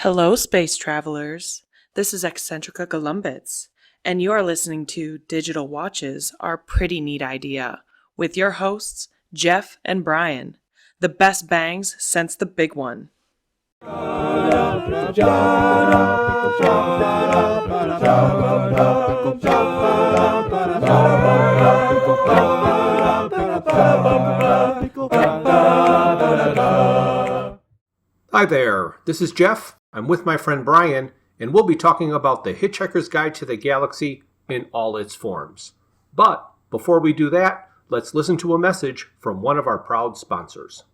Hello, space travelers. This is Eccentrica Columbus, and you are listening to Digital Watches Are Pretty Neat Idea with your hosts, Jeff and Bryan. The best bangs since the big one. Hi there, this is Jeff. I'm with my friend Bryan, and we'll be talking about the Hitchhiker's Guide to the Galaxy in all its forms. But before we do that, let's listen to a message from one of our proud sponsors.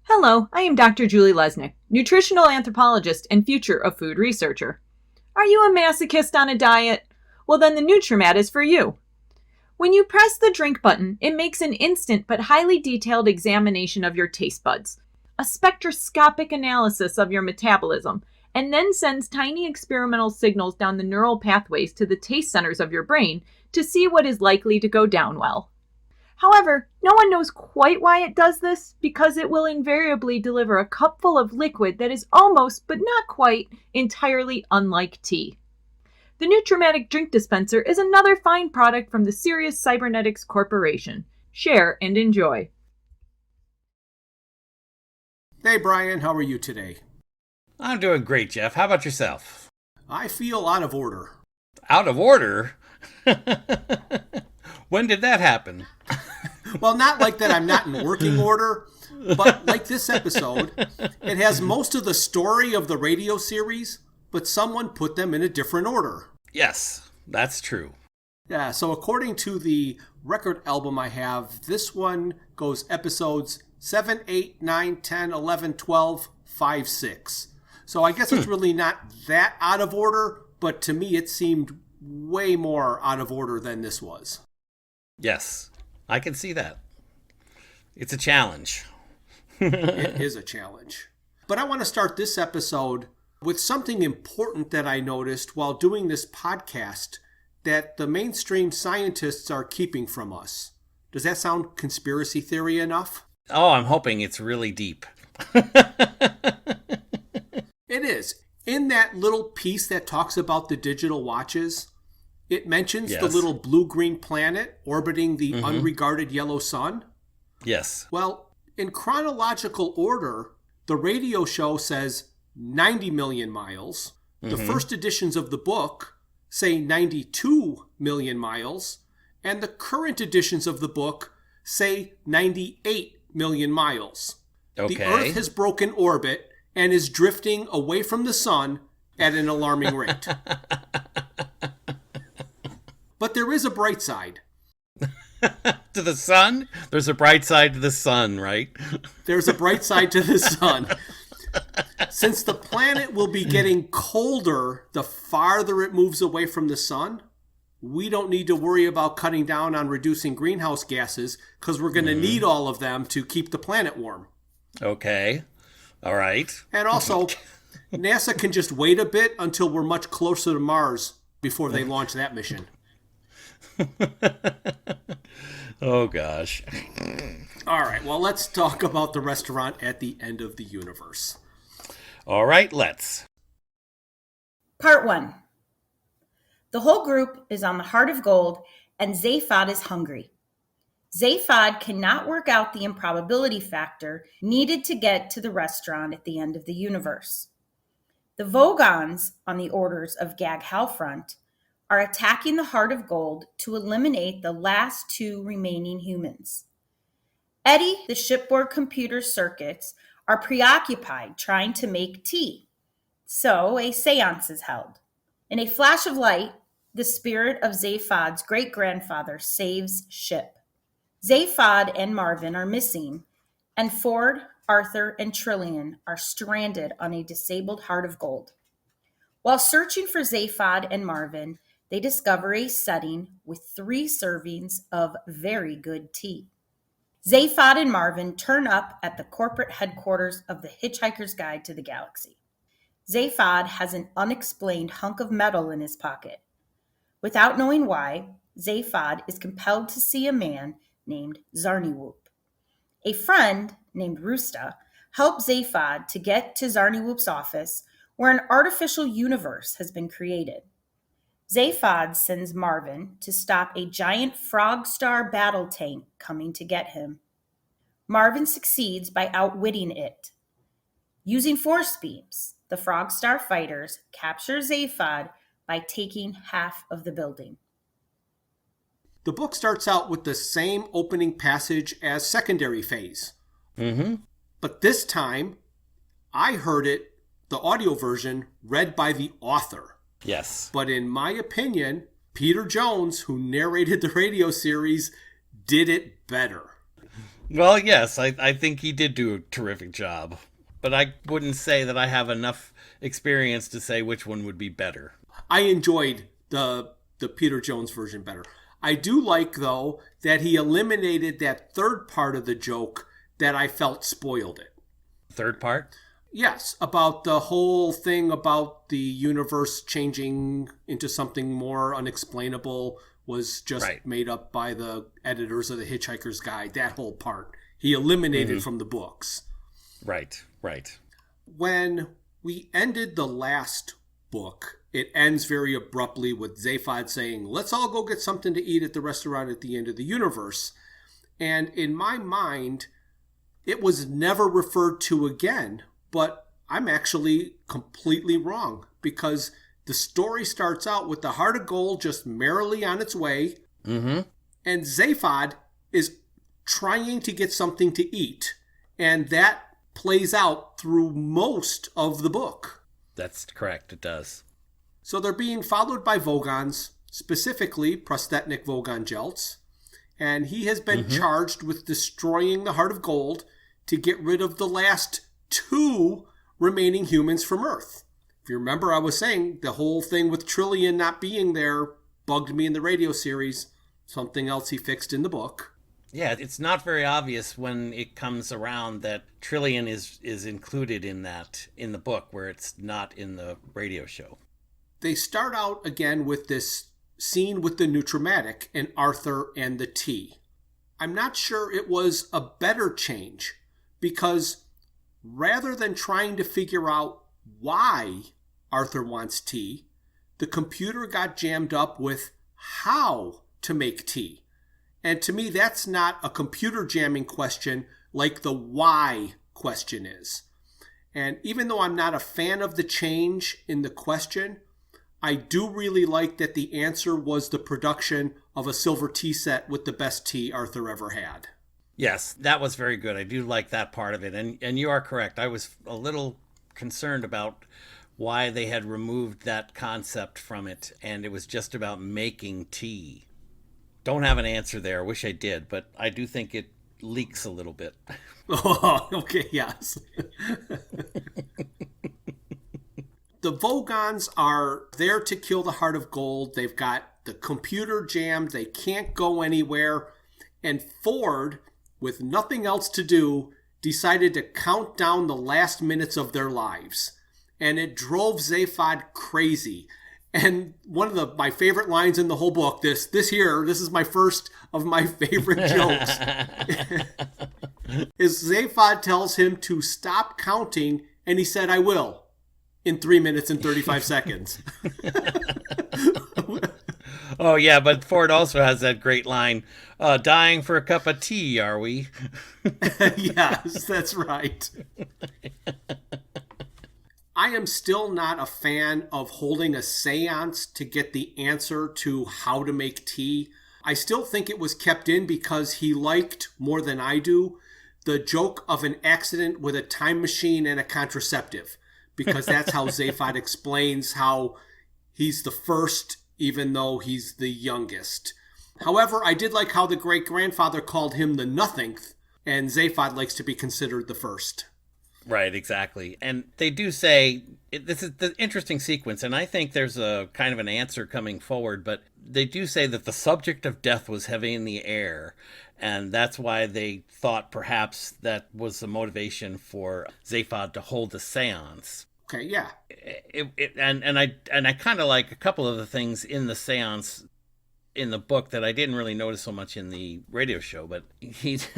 Hello, I am Dr. Julie Lesnick, nutritional anthropologist and future of food researcher. Are you a masochist on a diet? Well, then the Nutrimat is for you. When you press the drink button, it makes an instant but highly detailed examination of your taste buds, a spectroscopic analysis of your metabolism, and then sends tiny experimental signals down the neural pathways to the taste centers of your brain to see what is likely to go down well. However, no one knows quite why it does this, because it will invariably deliver a cupful of liquid that is almost, but not quite, entirely unlike tea. The Nutrimatic Drink Dispenser is another fine product from the Sirius Cybernetics Corporation. Share and enjoy. Hey Bryan, how are you today? I'm doing great, Jeff. How about yourself? I feel out of order. Out of order? When did that happen? Well, not like that I'm not in working order, but like this episode, it has most of the story of the radio series, but someone put them in a different order. Yes, that's true. Yeah, so according to the record album I have, this one goes episodes 7, 8, 9, 10, 11, 12, 5, 6. So I guess it's really not that out of order, but to me it seemed way more out of order than this was. Yes, I can see that. It's a challenge. It is a challenge. But I want to start this episode with something important that I noticed while doing this podcast that the mainstream scientists are keeping from us. Does that sound conspiracy theory enough? Oh, I'm hoping it's really deep. It is. In that little piece that talks about the digital watches, it mentions the little blue-green planet orbiting the unregarded yellow sun. Yes. Well, in chronological order, the radio show says 90 million miles. The first editions of the book say 92 million miles. And the current editions of the book say 98 million miles. Okay. The Earth has broken orbit and is drifting away from the sun at an alarming rate. But there is a bright side. To the sun? There's a bright side to the sun, right? There's a bright side to the sun. Since the planet will be getting colder the farther it moves away from the sun, we don't need to worry about cutting down on reducing greenhouse gases because we're going to need all of them to keep the planet warm. Okay. All right. And also, NASA can just wait a bit until we're much closer to Mars before they launch that mission. Oh, gosh. All right, well, let's talk about the restaurant at the end of the universe. All right, let's. Part 1. The whole group is on the heart of gold, and Zaphod is hungry. Zaphod cannot work out the improbability factor needed to get to the restaurant at the end of the universe. The Vogons, on the orders of Gag Halfront, are attacking the heart of gold to eliminate the last two remaining humans. Eddie, the shipboard computer circuits, are preoccupied trying to make tea. So a seance is held. In a flash of light, the spirit of Zaphod's great-grandfather saves ship. Zaphod and Marvin are missing, and Ford, Arthur, and Trillian are stranded on a disabled heart of gold. While searching for Zaphod and Marvin, they discover a setting with 3 servings of very good tea. Zaphod and Marvin turn up at the corporate headquarters of the Hitchhiker's Guide to the Galaxy. Zaphod has an unexplained hunk of metal in his pocket. Without knowing why, Zaphod is compelled to see a man named Zarniwoop. A friend named Rusta help Zaphod to get to Zarniwoop's office, where an artificial universe has been created. Zaphod sends Marvin to stop a giant frog star battle tank coming to get him. Marvin succeeds by outwitting it. Using force beams, the frog star fighters capture Zaphod by taking half of the building. The book starts out with the same opening passage as secondary phase. Mm-hmm. But this time, I heard it, the audio version, read by the author. Yes. But in my opinion, Peter Jones, who narrated the radio series, did it better. Well, yes, I think he did do a terrific job. But I wouldn't say that I have enough experience to say which one would be better. I enjoyed the Peter Jones version better. I do like, though, that he eliminated that third part of the joke that I felt spoiled it. Third part? Yes, about the whole thing about the universe changing into something more unexplainable was just made up by the editors of the Hitchhiker's Guide. That whole part he eliminated from the books. Right, right. When we ended the last book, it ends very abruptly with Zaphod saying, "Let's all go get something to eat at the restaurant at the end of the universe." And in my mind, it was never referred to again, but I'm actually completely wrong because the story starts out with the Heart of Gold just merrily on its way, and Zaphod is trying to get something to eat, and that plays out through most of the book. That's correct, it does. So they're being followed by Vogons, specifically Prostetnik Vogon Jeltz, and he has been charged with destroying the Heart of Gold to get rid of the last 2 remaining humans from Earth. If you remember, I was saying the whole thing with Trillian not being there bugged me in the radio series, something else he fixed in the book. Yeah, it's not very obvious when it comes around that Trillian is included in the book, where it's not in the radio show. They start out again with this scene with the Nutrimatic and Arthur and the tea. I'm not sure it was a better change, because rather than trying to figure out why Arthur wants tea, the computer got jammed up with how to make tea. And to me, that's not a computer jamming question like the why question is. And even though I'm not a fan of the change in the question, I do really like that the answer was the production of a silver tea set with the best tea Arthur ever had. Yes, that was very good. I do like that part of it. And you are correct. I was a little concerned about why they had removed that concept from it, and it was just about making tea. Don't have an answer there. Wish I did, but I do think it leaks a little bit. Oh, okay, yes. The Vogons are there to kill the Heart of Gold. They've got the computer jammed. They can't go anywhere. And Ford, with nothing else to do, decided to count down the last minutes of their lives. And it drove Zaphod crazy. And one of my favorite lines in the whole book, this is my first of my favorite jokes, is Zaphod tells him to stop counting, and he said, "I will," in 3 minutes and 35 seconds. Oh, yeah, but Ford also has that great line, dying for a cup of tea, are we? Yes, that's right. I am still not a fan of holding a seance to get the answer to how to make tea. I still think it was kept in because he liked, more than I do, the joke of an accident with a time machine and a contraceptive. Because that's how Zaphod explains how he's the first, even though he's the youngest. However, I did like how the great-grandfather called him the Nothingth, and Zaphod likes to be considered the first. Right, exactly. And they do say, this is the interesting sequence, and I think there's a kind of an answer coming forward, but they do say that the subject of death was heavy in the air, and that's why they thought perhaps that was the motivation for Zaphod to hold the seance. Okay, yeah. And I kind of like a couple of the things in the seance. in the book that I didn't really notice so much in the radio show, but he's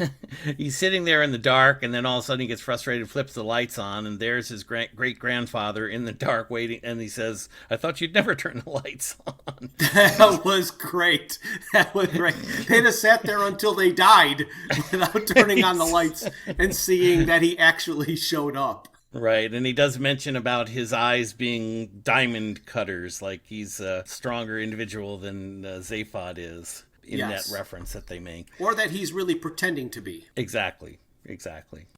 he's sitting there in the dark, and then all of a sudden he gets frustrated, flips the lights on, and there's his great-grandfather in the dark waiting, and he says, "I thought you'd never turn the lights on." That was great. That was great. They'd have sat there until they died without turning on the lights and seeing that he actually showed up. Right, and he does mention about his eyes being diamond cutters, like he's a stronger individual than Zaphod is in Yes. that reference that they make. Or that he's really pretending to be. Exactly.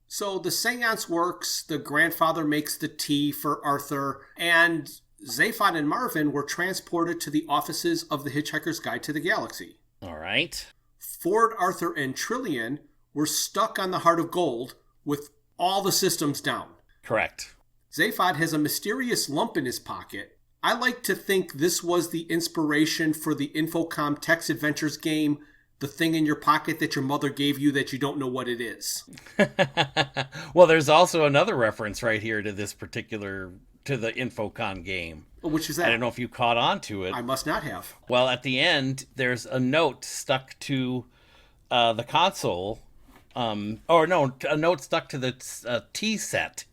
So the seance works, the grandfather makes the tea for Arthur, and Zaphod and Marvin were transported to the offices of the Hitchhiker's Guide to the Galaxy. All right. Ford, Arthur, and Trillian were stuck on the Heart of Gold with all the systems down. Correct. Zaphod has a mysterious lump in his pocket. I like to think this was the inspiration for the Infocom Text Adventures game, the thing in your pocket that your mother gave you that you don't know what it is. Well, there's also another reference right here to this particular, to the Infocom game. Which is that? I don't know if you caught on to it. I must not have. Well, at the end, there's a note stuck to the console. A note stuck to the tea set.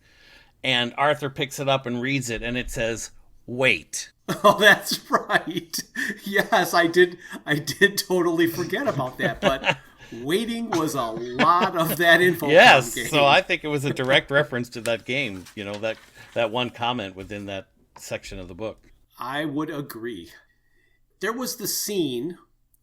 And Arthur picks it up and reads it, and it says, "Wait." Oh, that's right. Yes, I did totally forget about that, but waiting was a lot of that info. Yes, game. so I think it was a direct reference to that game, that one comment within that section of the book. I would agree. There was the scene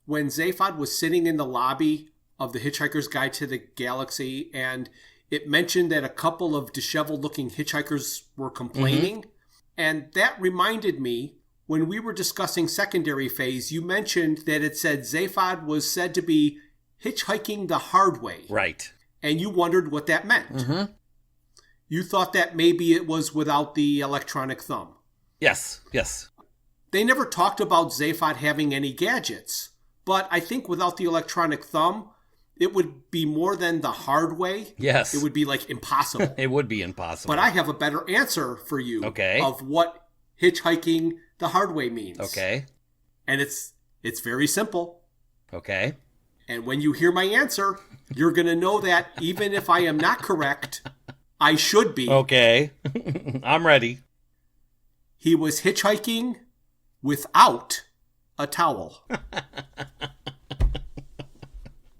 when Zaphod was sitting in the lobby of the Hitchhiker's Guide to the Galaxy, and it mentioned that a couple of disheveled-looking hitchhikers were complaining. Mm-hmm. And that reminded me, when we were discussing secondary phase, you mentioned that it said Zaphod was said to be hitchhiking the hard way. Right. And you wondered what that meant. Mm-hmm. You thought that maybe it was without the electronic thumb. Yes. They never talked about Zaphod having any gadgets. But I think without the electronic thumb, it would be more than the hard way. Yes. It would be like impossible. It would be impossible. But I have a better answer for you. Okay. Of what hitchhiking the hard way means. Okay. And it's very simple. Okay. And when you hear my answer, you're going to know that even if I am not correct, I should be. Okay. I'm ready. He was hitchhiking without a towel.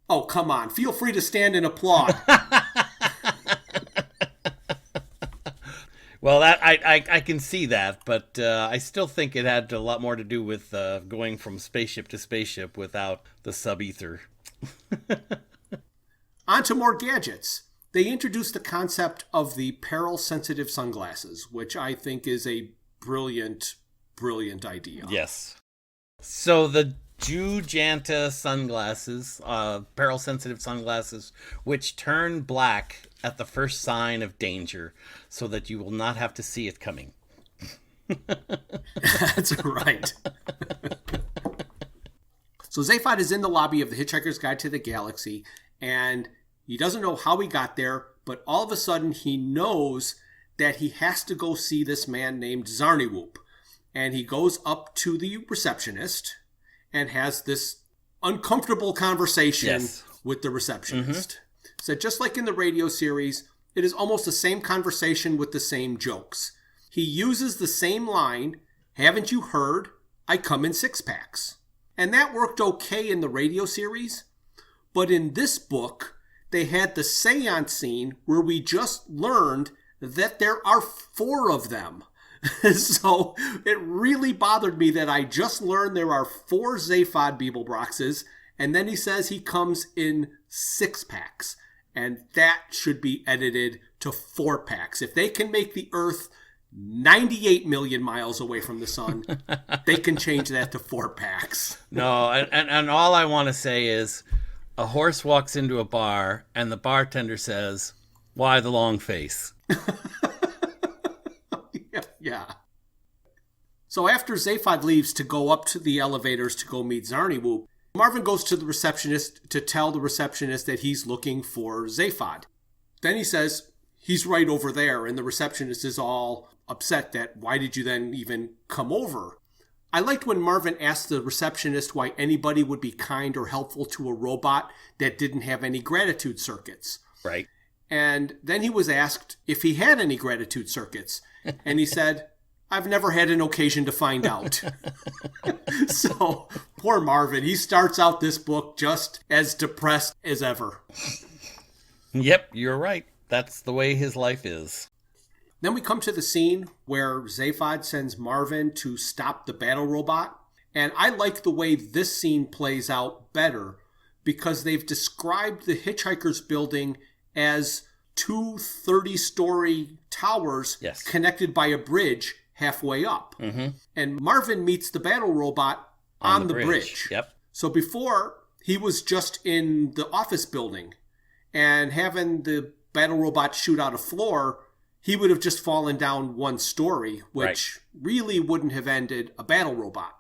Oh, come on. Feel free to stand and applaud. Well, that I can see that, but I still think it had a lot more to do with going from spaceship to spaceship without the sub-ether. On to more gadgets. They introduced the concept of the peril-sensitive sunglasses, which I think is a brilliant, brilliant idea. Yes. So the Jujanta sunglasses, peril-sensitive sunglasses, which turn black at the first sign of danger, so that you will not have to see it coming. That's right. So Zaphod is in the lobby of the Hitchhiker's Guide to the Galaxy, and he doesn't know how he got there, but all of a sudden he knows that he has to go see this man named Zarniwoop. And he goes up to the receptionist and has this uncomfortable conversation with the receptionist. Mm-hmm. So just like in the radio series, it is almost the same conversation with the same jokes. He uses the same line, "Haven't you heard? I come in 6-packs." And that worked okay in the radio series. But in this book, they had the seance scene where we just learned that there are 4 of them. So it really bothered me that I just learned there are 4 Zaphod Beeblebroxes, and then he says he comes in 6-packs. And that should be edited to 4-packs. If they can make the Earth 98 million miles away from the sun, they can change that to 4-packs. No, and all I want to say is a horse walks into a bar and the bartender says, "Why the long face?" Yeah. So after Zaphod leaves to go up to the elevators to go meet Zarniwoop, Marvin goes to the receptionist to tell the receptionist that he's looking for Zaphod. Then he says he's right over there, and the receptionist is all upset that why did you then even come over? I liked when Marvin asked the receptionist why anybody would be kind or helpful to a robot that didn't have any gratitude circuits. Right. And then he was asked if he had any gratitude circuits. And he said, I've never had an occasion to find out. So, poor Marvin. He starts out this book just as depressed as ever. Yep, you're right. That's the way his life is. Then we come to the scene where Zaphod sends Marvin to stop the battle robot. And I like the way this scene plays out better because they've described the Hitchhiker's building as two 30-story towers connected by a bridge halfway up. Mm-hmm. And Marvin meets the battle robot on the bridge. Yep. So before, he was just in the office building, and having the battle robot shoot out a floor, he would have just fallen down one story, which really wouldn't have ended a battle robot.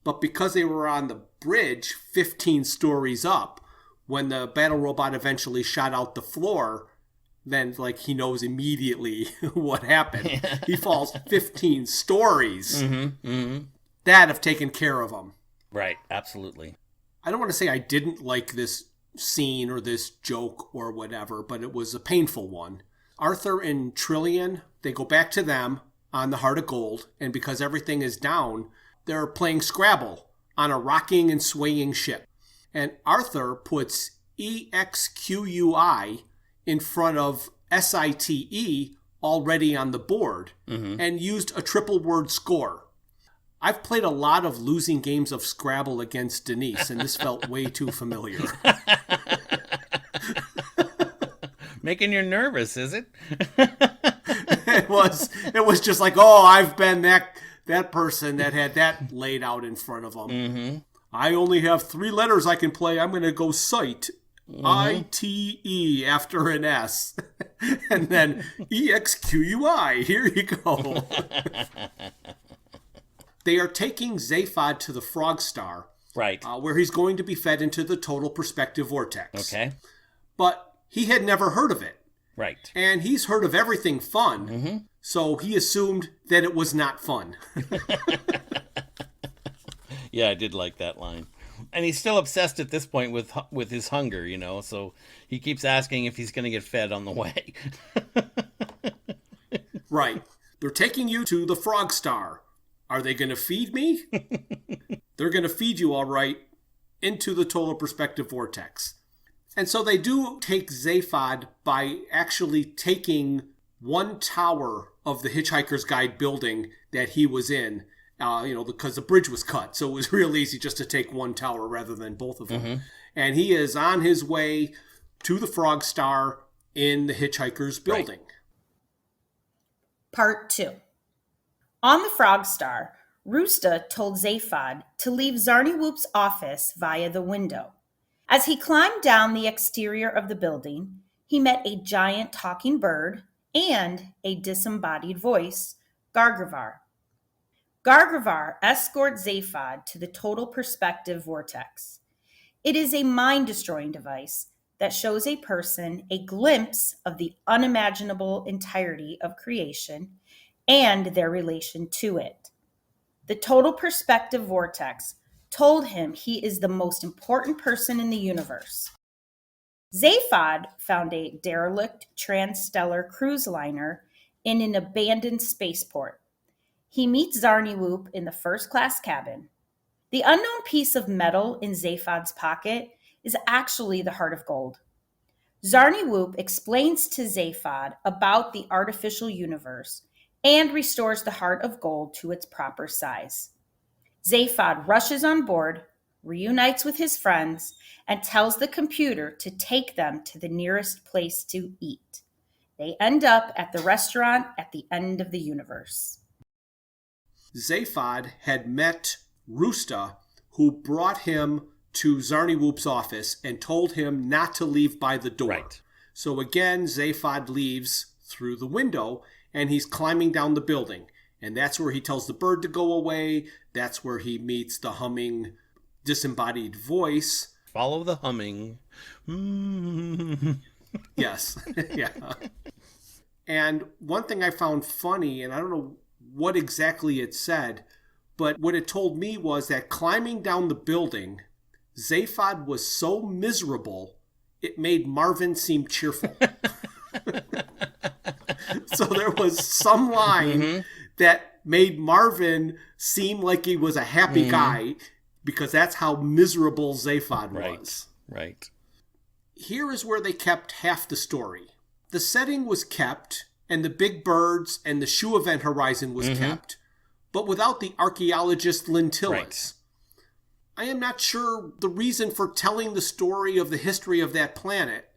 But because they were on the bridge 15 stories up, when the battle robot eventually shot out the floor, then he knows immediately what happened. He falls 15 stories. Mm-hmm, mm-hmm. That'd have taken care of him. Right, absolutely. I don't want to say I didn't like this scene or this joke or whatever, but it was a painful one. Arthur and Trillian, they go back to them on the Heart of Gold, and because everything is down, they're playing Scrabble on a rocking and swaying ship. And Arthur puts EXQUI in front of SITE already on the board and used a triple word score. I've played a lot of losing games of Scrabble against Denise, and this felt way too familiar. Making you nervous, is it? It was just like, oh, I've been that person that had that laid out in front of them. Mm-hmm. I only have 3 letters I can play. I'm going to go cite. ITE after an S. And then EXQUI. Here you go. They are taking Zaphod to the Frog Star. Right. Where he's going to be fed into the total perspective vortex. Okay. But he had never heard of it. Right. And he's heard of everything fun. So he assumed that it was not fun. Yeah, I did like that line. And he's still obsessed at this point with his hunger, so he keeps asking if he's going to get fed on the way. Right. They're taking you to the Frog Star. Are they going to feed me? They're going to feed you, all right, into the total perspective vortex. And so they do take Zaphod by actually taking one tower of the Hitchhiker's Guide building that he was in, because the bridge was cut. So it was real easy just to take one tower rather than both of them. Mm-hmm. And he is on his way to the Frog Star in the Hitchhiker's building. Right. Part 2. On the Frog Star, Roosta told Zaphod to leave Zarnywhoop's office via the window. As he climbed down the exterior of the building, he met a giant talking bird and a disembodied voice, Gargravar. Gargravar escorts Zaphod to the total perspective vortex. It is a mind-destroying device that shows a person a glimpse of the unimaginable entirety of creation and their relation to it. The total perspective vortex told him he is the most important person in the universe. Zaphod found a derelict transstellar cruise liner in an abandoned spaceport. He meets Zarnywhoop in the first-class cabin. The unknown piece of metal in Zaphod's pocket is actually the Heart of Gold. Zarnywhoop explains to Zaphod about the artificial universe and restores the Heart of Gold to its proper size. Zaphod rushes on board, reunites with his friends, and tells the computer to take them to the nearest place to eat. They end up at the restaurant at the end of the universe. Zaphod had met Roosta, who brought him to Zarnywhoop's office and told him not to leave by the door. Right. So again, Zaphod leaves through the window, and he's climbing down the building. And that's where he tells the bird to go away. That's where he meets the humming, disembodied voice. Follow the humming. Yes. Yeah. And one thing I found funny, and I don't know what exactly it said, But what it told me was that climbing down the building, Zaphod was so miserable, it made Marvin seem cheerful. So there was some line that made Marvin seem like he was a happy guy, because that's how miserable Zaphod was. Right. Here is where they kept half the story. The setting was kept, and the big birds and the shoe event horizon was kept, but without the archaeologist Lintillas. Right. I am not sure the reason for telling the story of the history of that planet.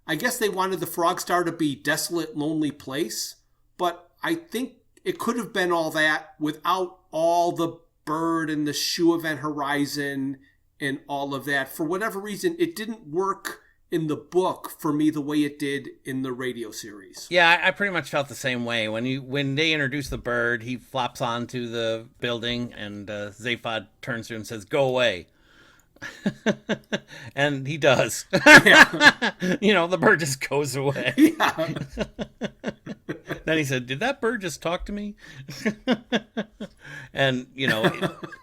I guess they wanted the Frog Star to be a desolate, lonely place, but I think it could have been all that without all the bird and the shoe event horizon and all of that. For whatever reason, it didn't work in the book for me the way it did in the radio series. Yeah, I pretty much felt the same way. When they introduce the bird, he flops onto the building, and Zaphod turns to him and says, "Go away." And he does. Yeah. The bird just goes away. Yeah. Then he said, "Did that bird just talk to me?" And,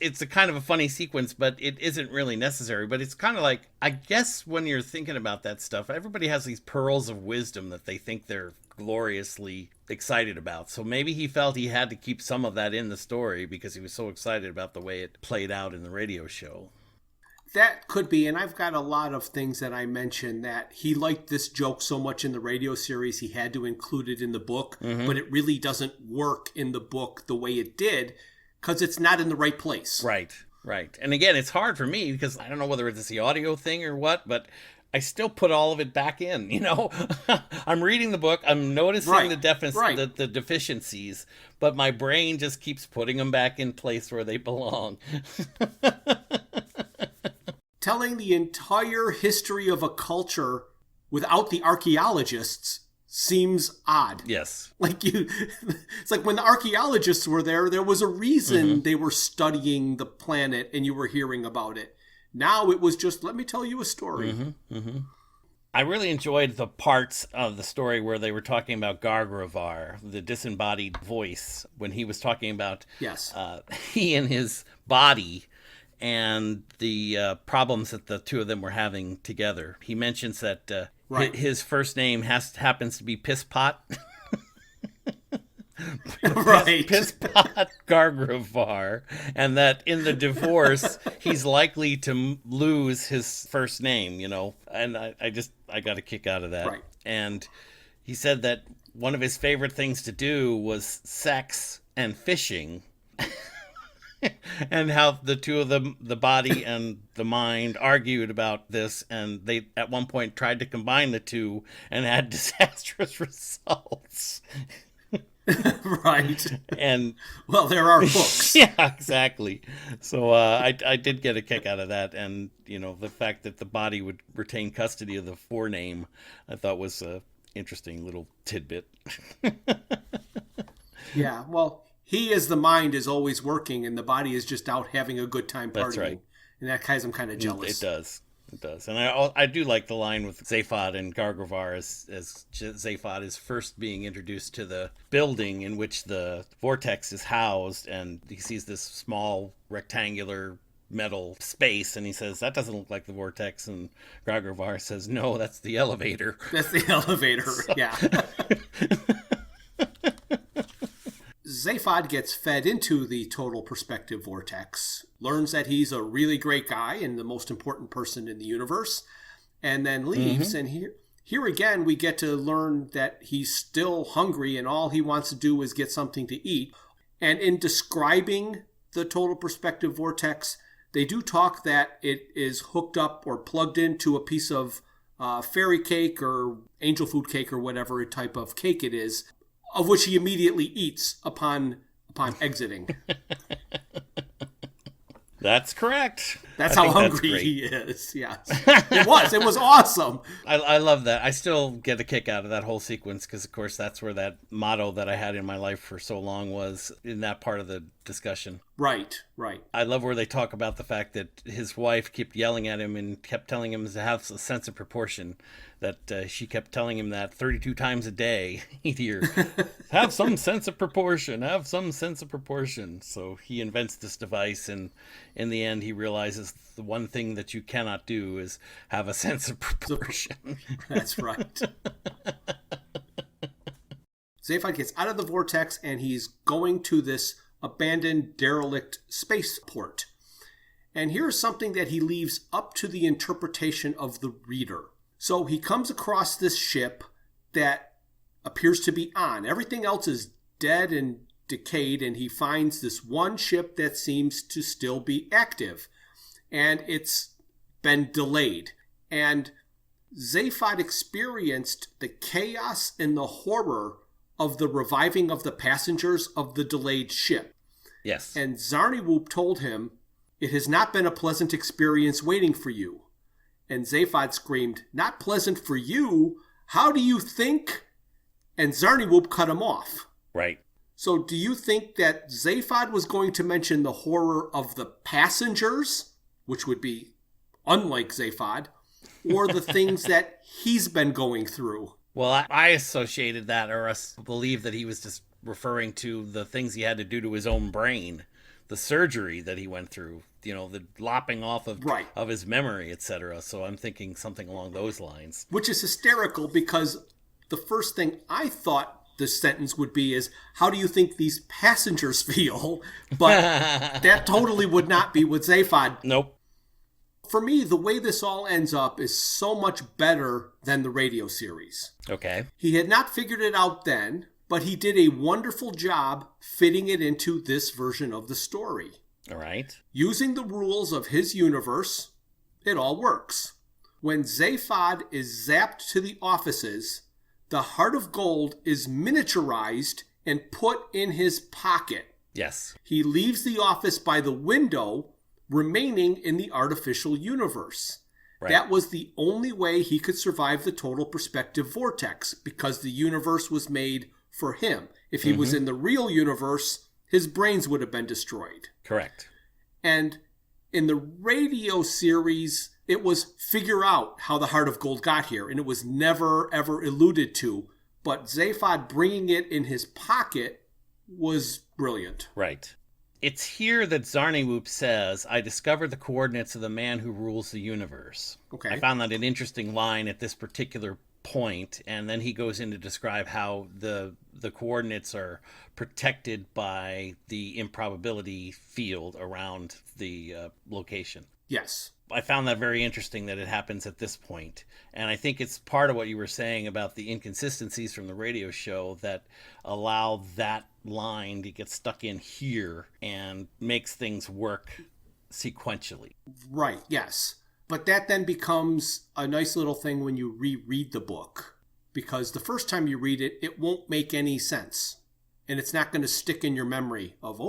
it's a kind of a funny sequence, but it isn't really necessary. But it's kind of like, I guess when you're thinking about that stuff, everybody has these pearls of wisdom that they think they're gloriously excited about. So maybe he felt he had to keep some of that in the story because he was so excited about the way it played out in the radio show. That could be, and I've got a lot of things that I mentioned that he liked this joke so much in the radio series he had to include it in the book, but it really doesn't work in the book the way it did because it's not in the right place. Right. And again, it's hard for me because I don't know whether it's the audio thing or what, but I still put all of it back in, I'm reading the book, I'm noticing the deficiencies, but my brain just keeps putting them back in place where they belong. Telling the entire history of a culture without the archaeologists seems odd. Yes. It's like when the archaeologists were there was a reason they were studying the planet and you were hearing about it. Now it was just, let me tell you a story. I really enjoyed the parts of the story where they were talking about Gargravar, the disembodied voice, when he was talking about he and his body and the problems that the two of them were having together. He mentions that his first name happens to be Pisspot. Right. Pisspot Gargravar, and that in the divorce he's likely to lose his first name, and I got a kick out of that. Right. And he said that one of his favorite things to do was sex and fishing. And how the two of them, the body and the mind, argued about this, and they at one point tried to combine the two and had disastrous results. Right. And well, there are books. Yeah, exactly. So I did get a kick out of that, and the fact that the body would retain custody of the forename, I thought was a interesting little tidbit. Yeah, well, he as the mind is always working, and the body is just out having a good time partying. That's right. And that I'm kind of jealous. It does. And I do like the line with Zaphod and Gargravar as Zaphod is first being introduced to the building in which the vortex is housed, and he sees this small rectangular metal space, and he says, "That doesn't look like the vortex," and Gargravar says, "No, that's the elevator." That's the elevator, yeah. Zaphod gets fed into the total perspective vortex, learns that he's a really great guy and the most important person in the universe, and then leaves. And here again, we get to learn that he's still hungry and all he wants to do is get something to eat. And in describing the total perspective vortex, they do talk that it is hooked up or plugged into a piece of fairy cake or angel food cake or whatever type of cake it is, of which he immediately eats upon exiting. That's correct. That's how hungry he is. Yes, it was awesome. I love that. I still get a kick out of that whole sequence because, of course, that's where that motto that I had in my life for so long was in that part of the discussion. Right, right. I love where they talk about the fact that his wife kept yelling at him and kept telling him to have a sense of proportion, that she kept telling him that 32 times a day. He'd hear, have some sense of proportion, have some sense of proportion. So he invents this device, and in the end he realizes the one thing that you cannot do is have a sense of proportion. That's right. Zaphod gets out of the vortex and he's going to this abandoned, derelict spaceport. And here's something that he leaves up to the interpretation of the reader. So he comes across this ship that appears to be on. Everything else is dead and decayed, and he finds this one ship that seems to still be active. And it's been delayed. And Zaphod experienced the chaos and the horror of the reviving of the passengers of the delayed ship. Yes. And Zarniwoop told him, "It has not been a pleasant experience waiting for you." And Zaphod screamed, "Not pleasant for you? How do you think?" And Zarniwoop cut him off. Right. So do you think that Zaphod was going to mention the horror of the passengers, which would be unlike Zaphod, or the things that he's been going through? Well, I associated that, or I believe that he was just referring to the things he had to do to his own brain, the surgery that he went through, the lopping off of his memory, etc. So I'm thinking something along those lines. Which is hysterical, because the first thing I thought this sentence would be is, how do you think these passengers feel? But that totally would not be with Zaphod. Nope. For me, the way this all ends up is so much better than the radio series. Okay. He had not figured it out then, but he did a wonderful job fitting it into this version of the story. All right. Using the rules of his universe, it all works. When Zaphod is zapped to the offices, the heart of gold is miniaturized and put in his pocket. Yes. He leaves the office by the window, remaining in the artificial universe. Right. That was the only way he could survive the total perspective vortex, because the universe was made for him. If he was in the real universe, his brains would have been destroyed. Correct. And in the radio series, it was figure out how the heart of gold got here, and it was never, ever alluded to. But Zaphod bringing it in his pocket was brilliant. Right. It's here that Zarniwoop says, "I discovered the coordinates of the man who rules the universe." Okay. I found that an interesting line at this particular point, and then he goes in to describe how the coordinates are protected by the improbability field around the location. Yes. I found that very interesting that it happens at this point. And I think it's part of what you were saying about the inconsistencies from the radio show that allow that line to get stuck in here and makes things work sequentially. Right, yes. But that then becomes a nice little thing when you reread the book, because the first time you read it, it won't make any sense. And it's not going to stick in your memory of,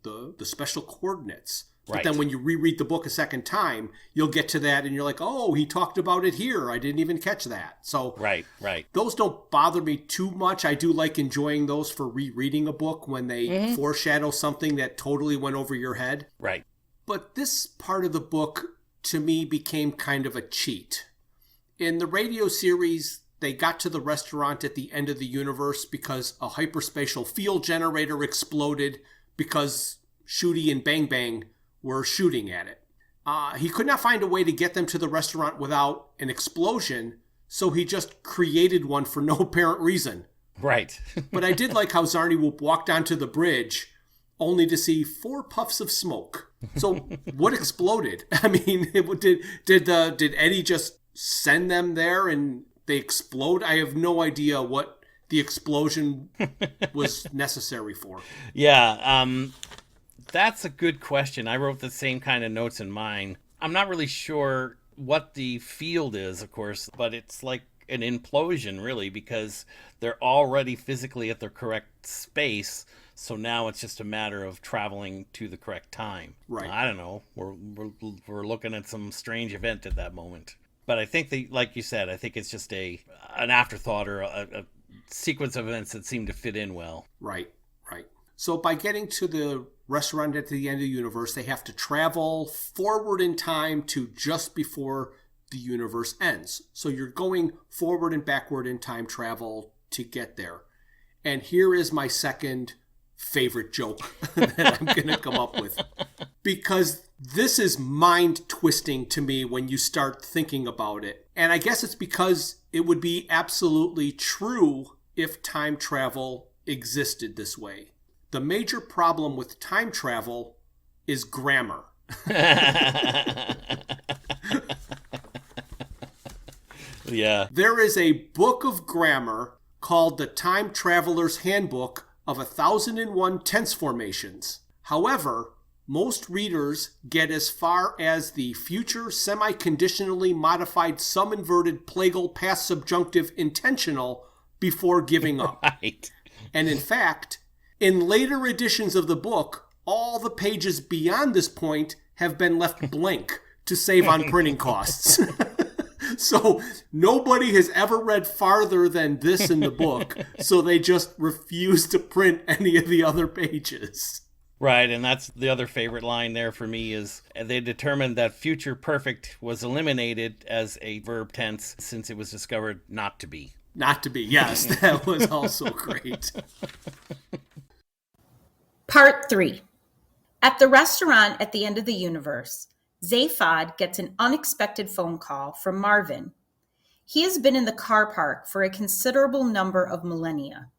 the special coordinates. But Right. then when you reread the book a second time, you'll get to that and you're like, oh, he talked about it here. I didn't even catch that. So Right. those don't bother me too much. I do like enjoying those for rereading a book when they foreshadow something that totally went over your head. Right. But this part of the book, to me, became kind of a cheat. In the radio series, they got to the restaurant at the end of the universe because a hyperspatial field generator exploded because Shooty and Bang Bang were shooting at it. He could not find a way to get them to the restaurant without an explosion, so he just created one for no apparent reason. Right. But I did like how Zarniwoop walked onto the bridge only to see 4 puffs of smoke. So what exploded? I mean, did Eddie just send them there and they explode? I have no idea what the explosion was necessary for. Yeah. That's a good question. I wrote the same kind of notes in mine. I'm not really sure what the field is, of course, but it's like an implosion, really, because they're already physically at their correct space. So now it's just a matter of traveling to the correct time. Right. I don't know. We're looking at some strange event at that moment. But I think like you said, I think it's just an afterthought or a sequence of events that seem to fit in well. Right. So by getting to the restaurant at the end of the universe, they have to travel forward in time to just before the universe ends. So you're going forward and backward in time travel to get there. And here is my second favorite joke that I'm going to come up with. Because this is mind-twisting to me when you start thinking about it. And I guess it's because it would be absolutely true if time travel existed this way. The major problem with time travel is grammar. Yeah. There is a book of grammar called the Time Traveler's Handbook of 1001 Tense Formations. However, most readers get as far as the future semi-conditionally modified some-inverted plagal past subjunctive intentional before giving up. Right. And in fact, in later editions of the book, all the pages beyond this point have been left blank to save on printing costs. So nobody has ever read farther than this in the book, so they just refuse to print any of the other pages. Right, and that's the other favorite line there for me is they determined that future perfect was eliminated as a verb tense since it was discovered not to be. Not to be, yes, that was also great. Part 3. At the restaurant at the end of the universe, Zaphod gets an unexpected phone call from Marvin. He has been in the car park for a considerable number of millennia.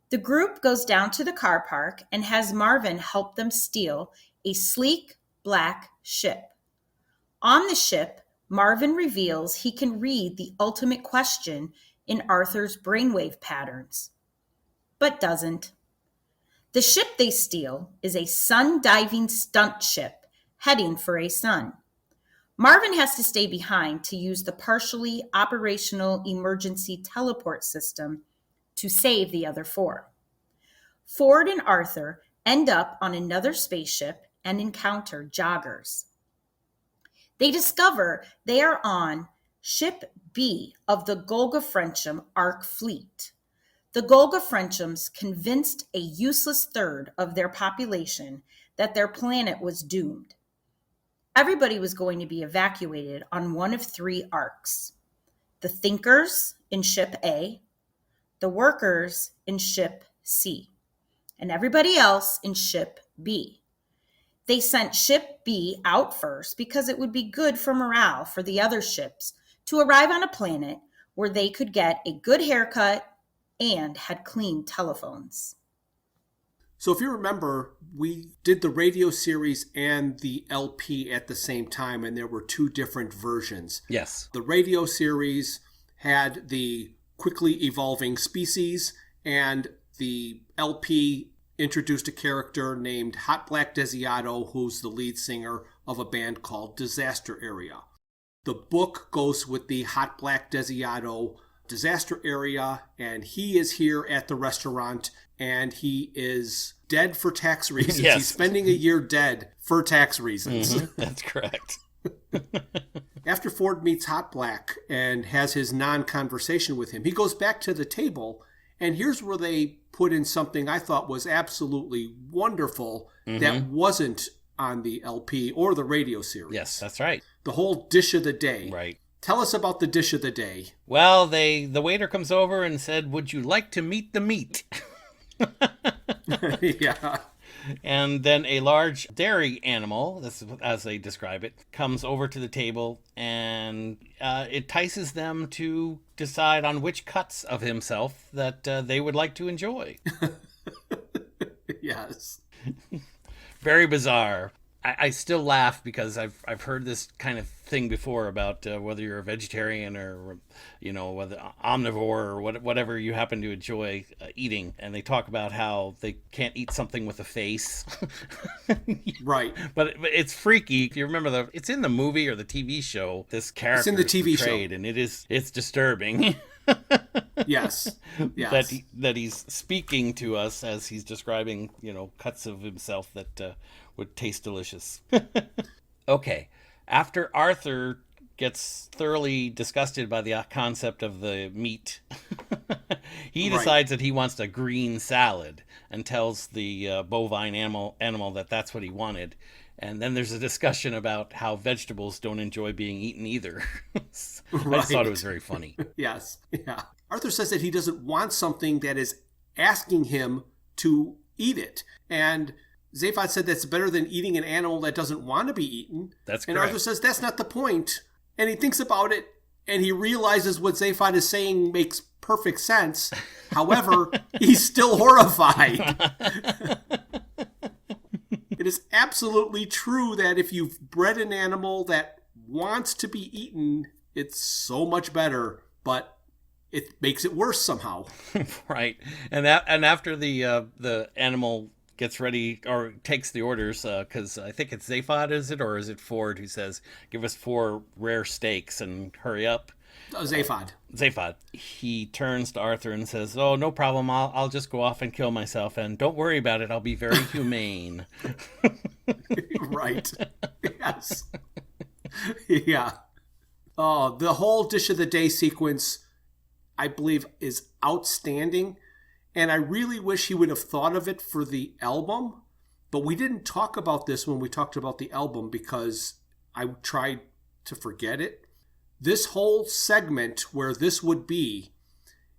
The group goes down to the car park and has Marvin help them steal a sleek black ship. On the ship, Marvin reveals he can read the ultimate question in Arthur's brainwave patterns, but doesn't. The ship they steal is a sun-diving stunt ship heading for a sun. Marvin has to stay behind to use the partially operational emergency teleport system to save the other four. Ford and Arthur end up on another spaceship and encounter joggers. They discover they are on Ship B of the Golga Frencham Ark fleet. The Golga Frenchams convinced a useless third of their population that their planet was doomed. Everybody was going to be evacuated on one of three arcs. The thinkers in Ship A, the workers in Ship C, and everybody else in Ship B. They sent Ship B out first because it would be good for morale for the other ships to arrive on a planet where they could get a good haircut and had clean telephones. So if you remember, we did the radio series and the LP at the same time, and there were two different versions. Yes. The radio series had the quickly evolving species, and the LP introduced a character named Hot Black Desiato, who's the lead singer of a band called Disaster Area. The book goes with the Hot Black Desiato disaster area, and he is here at the restaurant, and he is dead for tax reasons. Yes. He's spending a year dead for tax reasons. Mm-hmm. That's correct. After Ford meets Hot Black and has his non-conversation with him, he goes back to the table, and here's where they put in something I thought was absolutely wonderful that wasn't on the LP or the radio series. Yes, that's right. The whole dish of the day. Right. Tell us about the dish of the day. Well, the waiter comes over and said, "Would you like to meet the meat?" Yeah. And then a large dairy animal, this is as they describe it, comes over to the table and entices them to decide on which cuts of himself that they would like to enjoy. Yes. Very bizarre. I still laugh because I've heard this kind of thing before about whether you're a vegetarian or, whether omnivore or whatever you happen to enjoy eating. And they talk about how they can't eat something with a face. Right. But it's freaky. If you remember it's in the movie or the TV show, this character It's in the TV show. And it's disturbing. Yes. Yes. That he's speaking to us as he's describing, cuts of himself that would taste delicious. Okay. After Arthur gets thoroughly disgusted by the concept of the meat, He Right. decides that he wants a green salad and tells the bovine animal that that's what he wanted. And then there's a discussion about how vegetables don't enjoy being eaten either. I just thought it was very funny. Yes. Yeah. Arthur says that he doesn't want something that is asking him to eat it. And Zaphod said that's better than eating an animal that doesn't want to be eaten. That's And correct. Arthur says that's not the point. And he thinks about it and he realizes what Zaphod is saying makes perfect sense. However, he's still horrified. It is absolutely true that if you've bred an animal that wants to be eaten, it's so much better, but it makes it worse somehow. Right. And after the animal gets ready or takes the orders, because I think it's Zaphod, is it? Or is it Ford who says, give us 4 rare steaks and hurry up? Zaphod. Zaphod. He turns to Arthur and says, oh, no problem. I'll just go off and kill myself. And don't worry about it. I'll be very humane. Right. Yes. Yeah. Oh, the whole dish of the day sequence, I believe, is outstanding. And I really wish he would have thought of it for the album. But we didn't talk about this when we talked about the album because I tried to forget it. This whole segment where this would be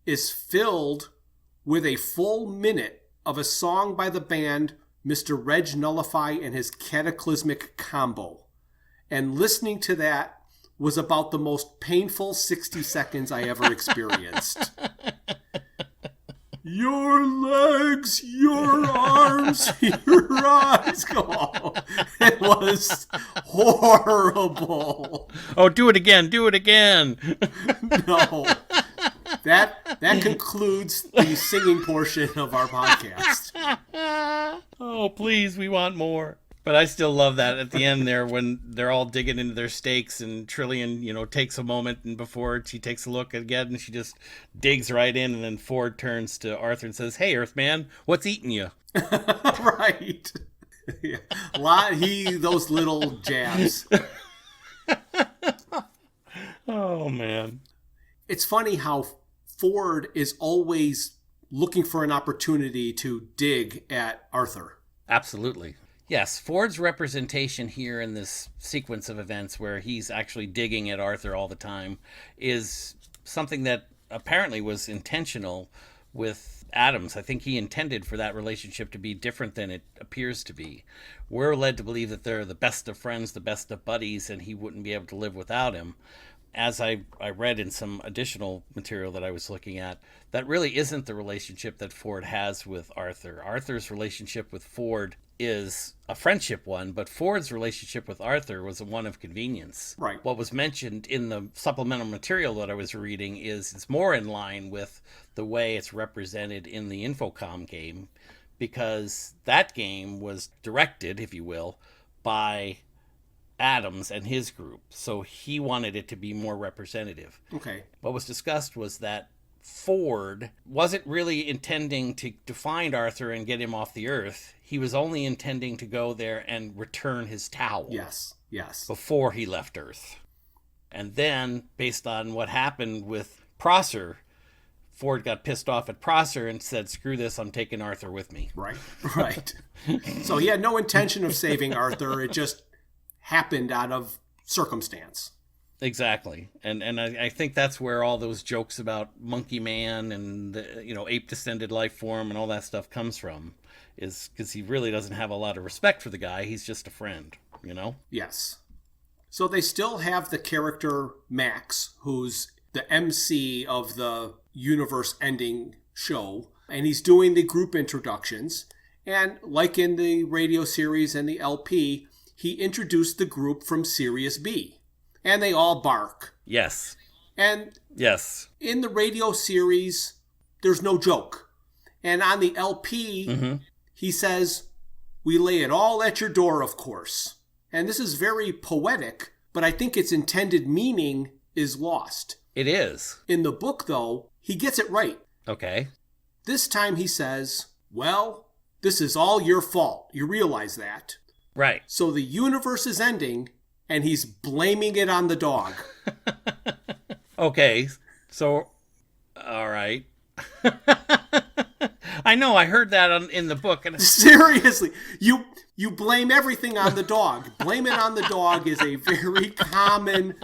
is filled with a full minute of a song by the band Mr. Reg Nullify and his Cataclysmic Combo. And listening to that was about the most painful 60 seconds I ever experienced. Your legs, your arms, your eyes. Oh, it was horrible. Oh, do it again. Do it again. No. That concludes the singing portion of our podcast. Oh, please, we want more. But I still love that at the end there when they're all digging into their steaks and Trillian, takes a moment and before she takes a look again and she just digs right in and then Ford turns to Arthur and says, hey, Earthman, what's eating you? Right. Yeah. Those little jabs. Oh, man. It's funny how Ford is always looking for an opportunity to dig at Arthur. Absolutely. Yes, Ford's representation here in this sequence of events where he's actually digging at Arthur all the time is something that apparently was intentional with Adams. I think he intended for that relationship to be different than it appears to be. We're led to believe that they're the best of friends, the best of buddies, and he wouldn't be able to live without him. As I read in some additional material that I was looking at, that really isn't the relationship that Ford has with Arthur. Arthur's relationship with Ford is a friendship one, but Ford's relationship with Arthur was one of convenience. Right. What was mentioned in the supplemental material that I was reading is it's more in line with the way it's represented in the Infocom game, because that game was directed, if you will, by Adams and his group. So he wanted it to be more representative. Okay. What was discussed was that Ford wasn't really intending to find Arthur and get him off the earth. He was only intending to go there and return his towel. Yes. Before he left Earth. And then, based on what happened with Prosser, Ford got pissed off at Prosser and said, screw this, I'm taking Arthur with me. Right. So he had no intention of saving Arthur. It just happened out of circumstance. Exactly. And I think that's where all those jokes about Monkey Man and the, ape descended life form and all that stuff comes from, is because he really doesn't have a lot of respect for the guy. He's just a friend, Yes. So they still have the character Max, who's the MC of the universe ending show, and he's doing the group introductions. And like in the radio series and the LP, he introduced the group from Sirius B. And they all bark. Yes. And yes, in the radio series, there's no joke. And on the LP, he says, we lay it all at your door, of course. And this is very poetic, but I think its intended meaning is lost. It is. In the book, though, he gets it right. Okay. This time he says, well, this is all your fault. You realize that. Right. So the universe is ending, and he's blaming it on the dog. Okay. So, all right. I know, I heard that in the book. And Seriously, you blame everything on the dog. Blame it on the dog is a very common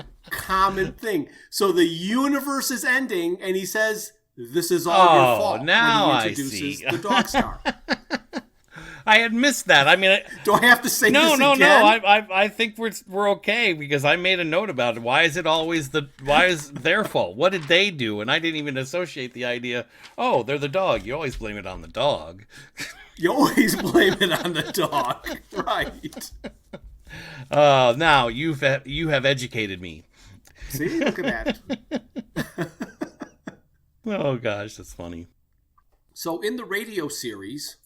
thing. So the universe is ending, and he says, "This is all your fault." Now when he introduces I see. the dog star. I had missed that. I mean, Do I have to say no, this no, again? no. I think we're okay because I made a note about it. Why is their fault? What did they do? And I didn't even associate the idea. Oh, they're the dog. You always blame it on the dog. You always blame it on the dog, right? Now you have educated me. See, look at that. Oh gosh, that's funny. So in the radio series,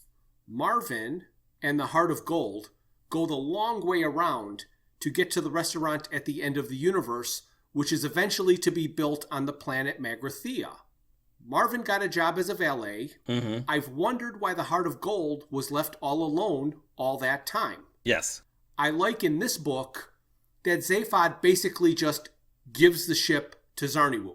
Marvin and the Heart of Gold go the long way around to get to the restaurant at the end of the universe, which is eventually to be built on the planet Magrathea. Marvin got a job as a valet. Mm-hmm. I've wondered why the Heart of Gold was left all alone all that time. Yes. I like in this book that Zaphod basically just gives the ship to Zarniwoop.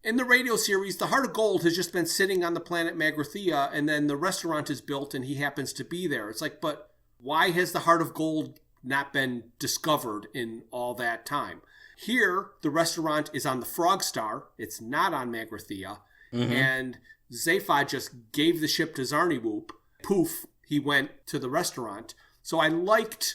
In the radio series, the Heart of Gold has just been sitting on the planet Magrathea, and then the restaurant is built and he happens to be there. It's like, but why has the Heart of Gold not been discovered in all that time? Here, the restaurant is on the Frog Star. It's not on Magrathea. Mm-hmm. And Zaphod just gave the ship to Zarniwoop. Poof, he went to the restaurant. So I liked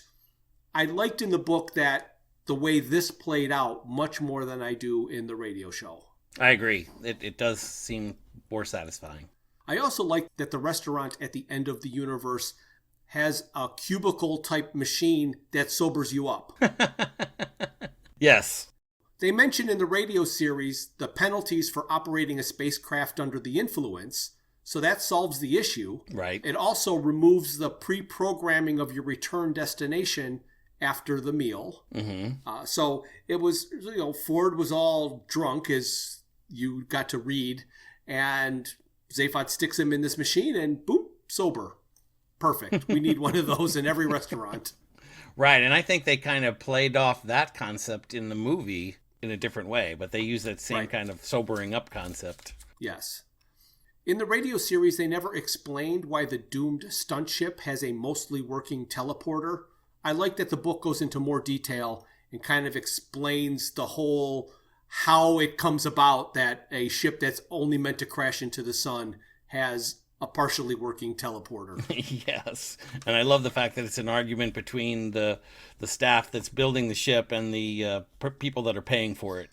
in the book that the way this played out much more than I do in the radio show. I agree. It does seem more satisfying. I also like that the restaurant at the end of the universe has a cubicle type machine that sobers you up. Yes. They mention in the radio series the penalties for operating a spacecraft under the influence, so that solves the issue. Right. It also removes the pre-programming of your return destination after the meal. Mm-hmm. So it was, Ford was all drunk, as you got to read, and Zaphod sticks him in this machine and boom, sober. Perfect. We need one of those in every restaurant. Right, and I think they kind of played off that concept in the movie in a different way, but they use that same kind of sobering up concept. Yes. In the radio series, they never explained why the doomed stunt ship has a mostly working teleporter. I like that the book goes into more detail and kind of explains the whole how it comes about that a ship that's only meant to crash into the sun has a partially working teleporter. Yes. And I love the fact that it's an argument between the staff that's building the ship and the people that are paying for it.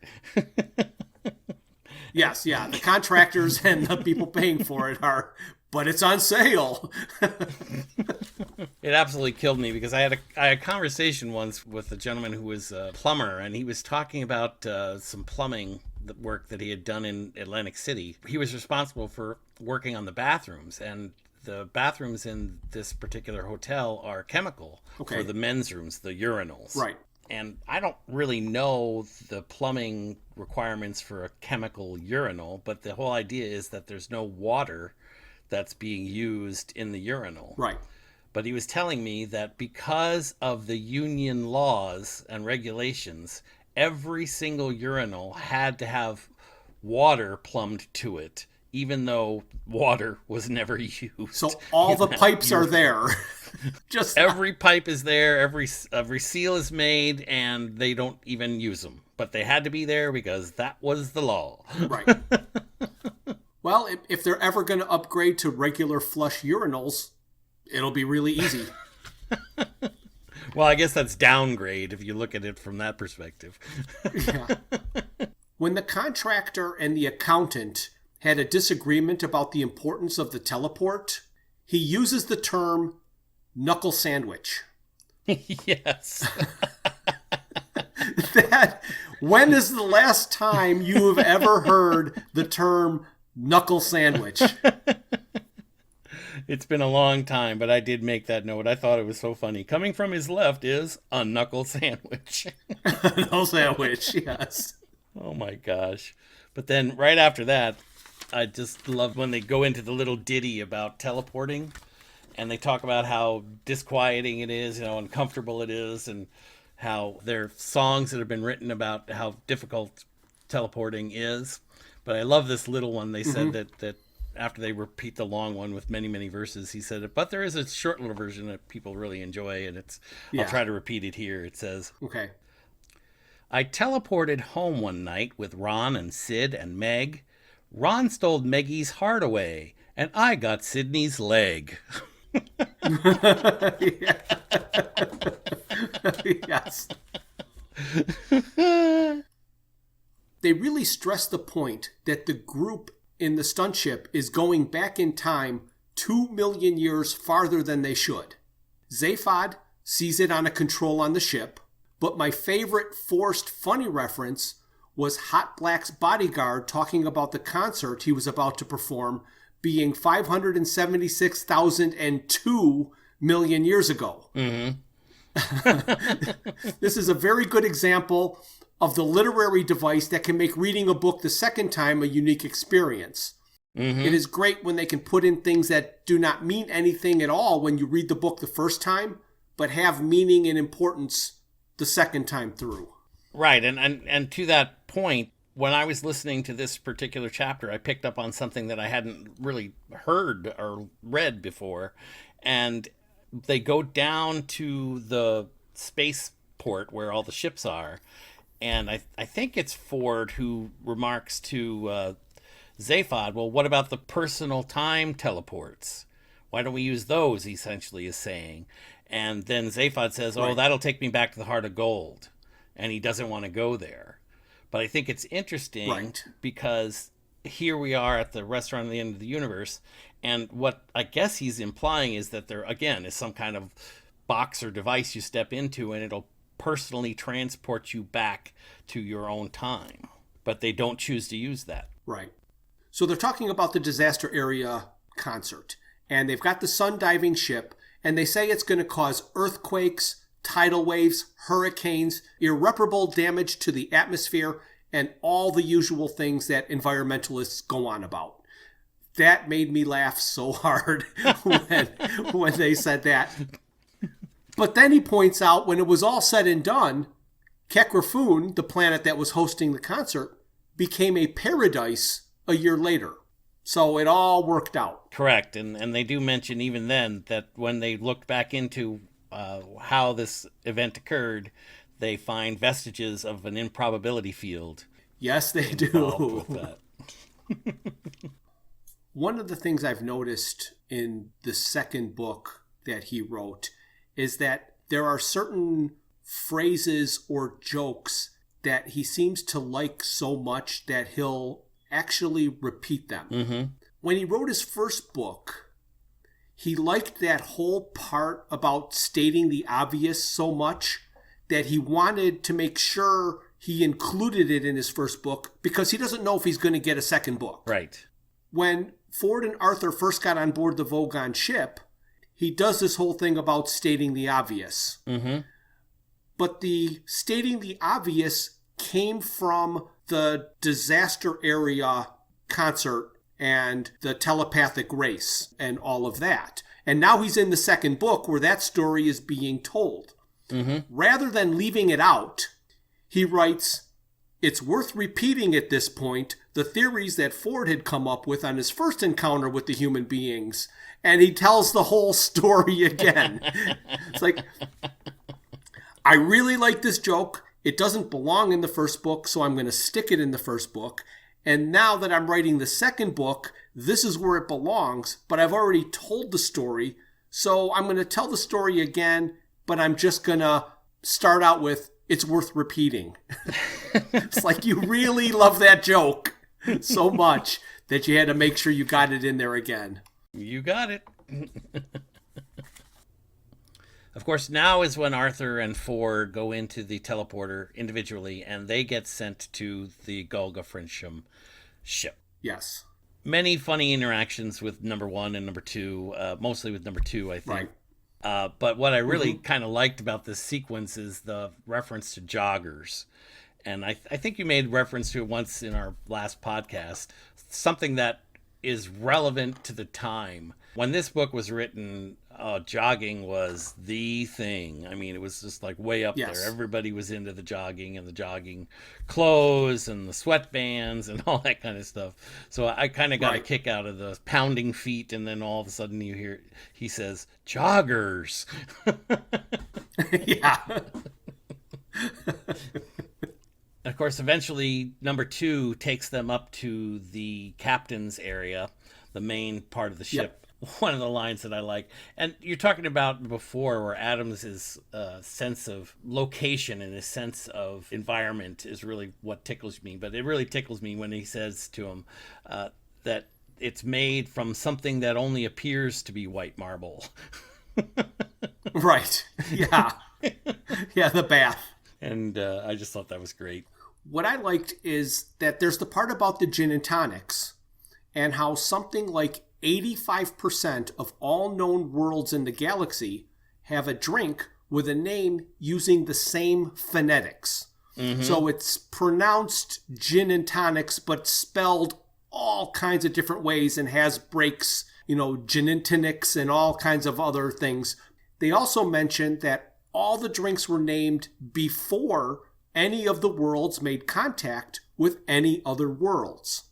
Yes, yeah. The contractors and the people paying for it are, but it's on sale. It absolutely killed me because I had a conversation once with a gentleman who was a plumber, and he was talking about some plumbing work that he had done in Atlantic City. He was responsible for working on the bathrooms, and the bathrooms in this particular hotel are chemical for the men's rooms, the urinals. Right. And I don't really know the plumbing requirements for a chemical urinal, but the whole idea is that there's no water that's being used in the urinal. Right. But he was telling me that because of the union laws and regulations, every single urinal had to have water plumbed to it, even though water was never used. So all the pipes are there. Just every pipe is there, every seal is made, and they don't even use them. But they had to be there because that was the law. Right. Well, if they're ever going to upgrade to regular flush urinals, it'll be really easy. Well, I guess that's downgrade if you look at it from that perspective. Yeah. When the contractor and the accountant had a disagreement about the importance of the teleport, he uses the term knuckle sandwich. Yes. When is the last time you have ever heard the term knuckle sandwich? It's been a long time, but I did make that note. I thought it was so funny. Coming from his left is a knuckle sandwich. Knuckle sandwich, yes. Oh my gosh. But then right after that, I just love when they go into the little ditty about teleporting, and they talk about how disquieting it is, uncomfortable it is, and how there are songs that have been written about how difficult teleporting is. But I love this little one. They said that after they repeat the long one with many, many verses, he said, but there is a short little version that people really enjoy, and I'll try to repeat it here. It says, Okay. I teleported home one night with Ron and Sid and Meg. Ron stole Maggie's heart away, and I got Sydney's leg. Yes. They really stress the point that the group in the stunt ship is going back in time 2 million years farther than they should. Zaphod sees it on a control on the ship, but my favorite forced funny reference was Hot Black's bodyguard talking about the concert he was about to perform being 576,002 million years ago. Mm-hmm. This is a very good example of the literary device that can make reading a book the second time a unique experience. Mm-hmm. It is great when they can put in things that do not mean anything at all when you read the book the first time, but have meaning and importance the second time through. Right, and to that point, when I was listening to this particular chapter, I picked up on something that I hadn't really heard or read before, and they go down to the spaceport where all the ships are, and I think it's Ford who remarks to Zaphod, well, what about the personal time teleports? Why don't we use those, he essentially is saying. And then Zaphod says, oh, that'll take me back to the heart of gold. And he doesn't want to go there. But I think it's interesting because here we are at the restaurant at the end of the universe. And what I guess he's implying is that there, again, is some kind of box or device you step into and it'll personally transport you back to your own time. But they don't choose to use that. Right. So they're talking about the disaster area concert. And they've got the sun diving ship. And they say it's going to cause earthquakes, tidal waves, hurricanes, irreparable damage to the atmosphere, and all the usual things that environmentalists go on about. That made me laugh so hard when they said that. But then he points out when it was all said and done, Kekrafun, the planet that was hosting the concert, became a paradise a year later. So it all worked out. Correct. And they do mention even then that when they looked back into how this event occurred, they find vestiges of an improbability field. Yes, they do. With that. One of the things I've noticed in the second book that he wrote is that there are certain phrases or jokes that he seems to like so much that he'll actually repeat them. Mm-hmm. When he wrote his first book, he liked that whole part about stating the obvious so much that he wanted to make sure he included it in his first book because he doesn't know if he's going to get a second book. Right. When Ford and Arthur first got on board the Vogon ship, he does this whole thing about stating the obvious. Mm-hmm. But the stating the obvious came from the disaster area concert and the telepathic race and all of that. And now he's in the second book where that story is being told. Mm-hmm. Rather than leaving it out, he writes, it's worth repeating at this point the theories that Ford had come up with on his first encounter with the human beings. And he tells the whole story again. It's like, I really like this joke. It doesn't belong in the first book, so I'm going to stick it in the first book. And now that I'm writing the second book, this is where it belongs, but I've already told the story, so I'm going to tell the story again, but I'm just going to start out with, it's worth repeating. It's like you really love that joke so much that you had to make sure you got it in there again. You got it. Of course, now is when Arthur and Ford go into the teleporter individually, and they get sent to the Golga Frensham ship. Yes. Many funny interactions with number one and number two, mostly with number two, I think. Right. But what I really kind of liked about this sequence is the reference to joggers. And I think you made reference to it once in our last podcast, something that is relevant to the time. When this book was written, jogging was the thing. I mean, it was just like way up Yes. there. Everybody was into the jogging and the jogging clothes and the sweatbands and all that kind of stuff. So I kind of got a Right. kick out of the pounding feet, and then all of a sudden you hear he says joggers. Yeah. Of course, eventually number 2 takes them up to the captain's area, the main part of the ship. One of the lines that I like, and you're talking about before, where Adams' sense of location and his sense of environment is really what tickles me. But it really tickles me when he says to him that it's made from something that only appears to be white marble. Right. Yeah. Yeah, the bath. And I just thought that was great. What I liked is that there's the part about the gin and tonics and how something like 85% of all known worlds in the galaxy have a drink with a name using the same phonetics. Mm-hmm. So it's pronounced gin and tonics, but spelled all kinds of different ways and has breaks, gin and tonics and all kinds of other things. They also mentioned that all the drinks were named before any of the worlds made contact with any other worlds.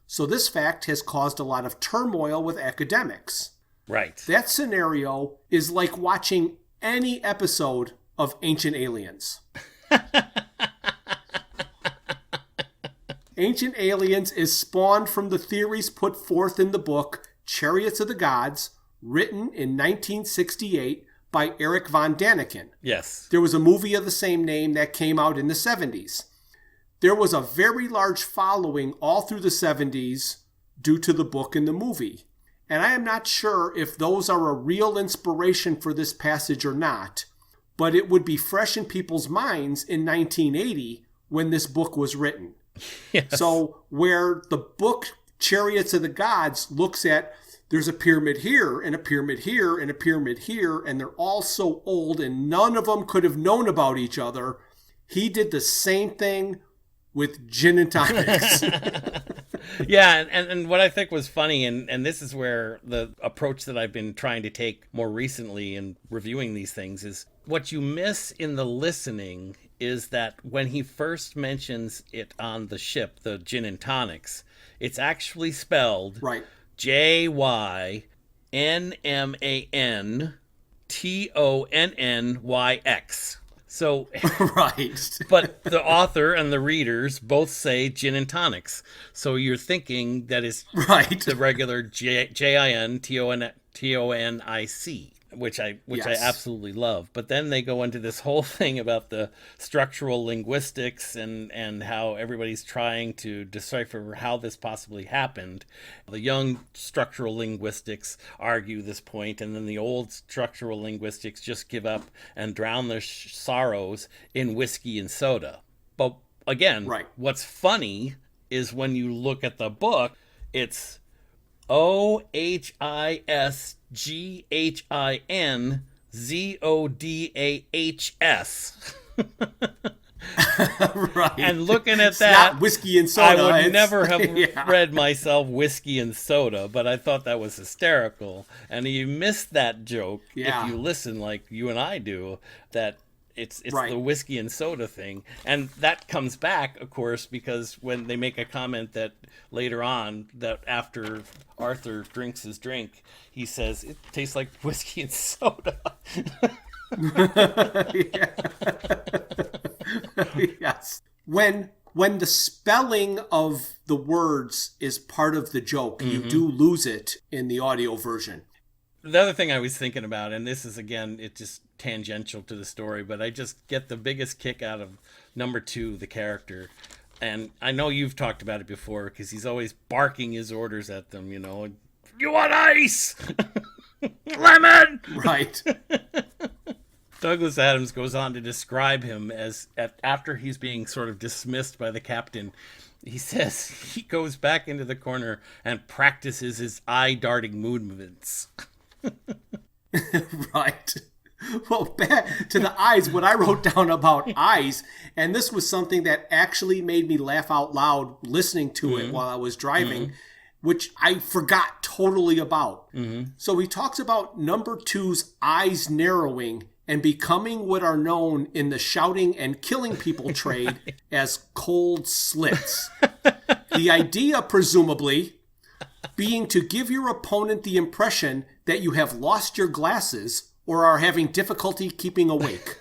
So this fact has caused a lot of turmoil with academics. Right. That scenario is like watching any episode of Ancient Aliens. Ancient Aliens is spawned from the theories put forth in the book Chariots of the Gods, written in 1968 by Eric von Daniken. Yes. There was a movie of the same name that came out in the 70s. There was a very large following all through the 70s due to the book and the movie. And I am not sure if those are a real inspiration for this passage or not, but it would be fresh in people's minds in 1980 when this book was written. Yes. So where the book Chariots of the Gods looks at there's a pyramid here and a pyramid here and a pyramid here, and they're all so old and none of them could have known about each other, he did the same thing with gin and tonics. Yeah, and what I think was funny, and this is where the approach that I've been trying to take more recently in reviewing these things is what you miss in the listening is that when he first mentions it on the ship, the gin and tonics, it's actually spelled Right. JYNNTONNYX. So, Right. but the author and the readers both say gin and tonics. So you're thinking that it's Right. the regular JINTONIC, which I Yes. absolutely love. But then they go into this whole thing about the structural linguistics and how everybody's trying to decipher how this possibly happened. The young structural linguistics argue this point, and then the old structural linguistics just give up and drown their sorrows in whiskey and soda. But again, Right. what's funny is when you look at the book, it's OHISGHINZODAHS. Right. And looking at It's that, not whiskey and soda. I would it's- never have Yeah. read myself whiskey and soda, but I thought that was hysterical. And you miss that joke Yeah. if you listen like you and I do, that it's Right. the whiskey and soda thing. And that comes back, of course, because when they make a comment that later on, that after Arthur drinks his drink, he says, it tastes like whiskey and soda. Yes. When the spelling of the words is part of the joke, you do lose it in the audio version. The other thing I was thinking about, and this is, again, it's just tangential to the story, but I just get the biggest kick out of number 2, the character. And I know you've talked about it before, because he's always barking his orders at them, You want ice? Lemon! Right. Douglas Adams goes on to describe him as, after he's being sort of dismissed by the captain, he says he goes back into the corner and practices his eye-darting movements. Right. Well, back to the eyes, what I wrote down about eyes, and this was something that actually made me laugh out loud listening to it while I was driving, which I forgot totally about. Mm-hmm. So he talks about number 2's eyes narrowing and becoming what are known in the shouting and killing people trade as cold slits. The idea, presumably, being to give your opponent the impression that you have lost your glasses or are having difficulty keeping awake.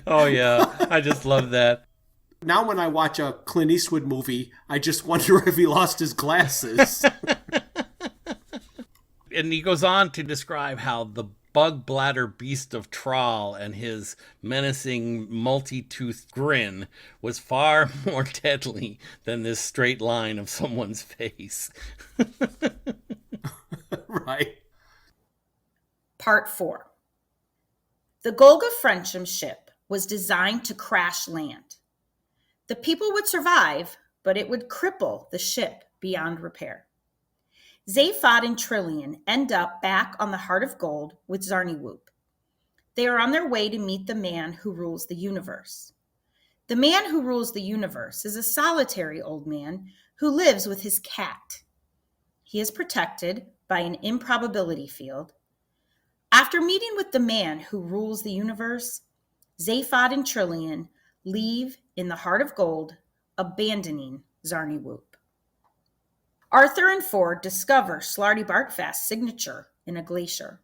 Oh, yeah. I just love that. Now when I watch a Clint Eastwood movie, I just wonder if he lost his glasses. And he goes on to describe how the bug bladder beast of Traal and his menacing multi-toothed grin was far more deadly than this straight line of someone's face. Right. Part 4. The Golga Frencham ship was designed to crash land. The people would survive, but it would cripple the ship beyond repair. Zaphod and Trillian end up back on the Heart of Gold with Zarniwoop. They are on their way to meet the man who rules the universe. The man who rules the universe is a solitary old man who lives with his cat. He is protected by an improbability field. After meeting with the man who rules the universe, Zaphod and Trillian leave in the Heart of Gold, abandoning Zarniwoop. Arthur and Ford discover Slarty Barkfast's signature in a glacier.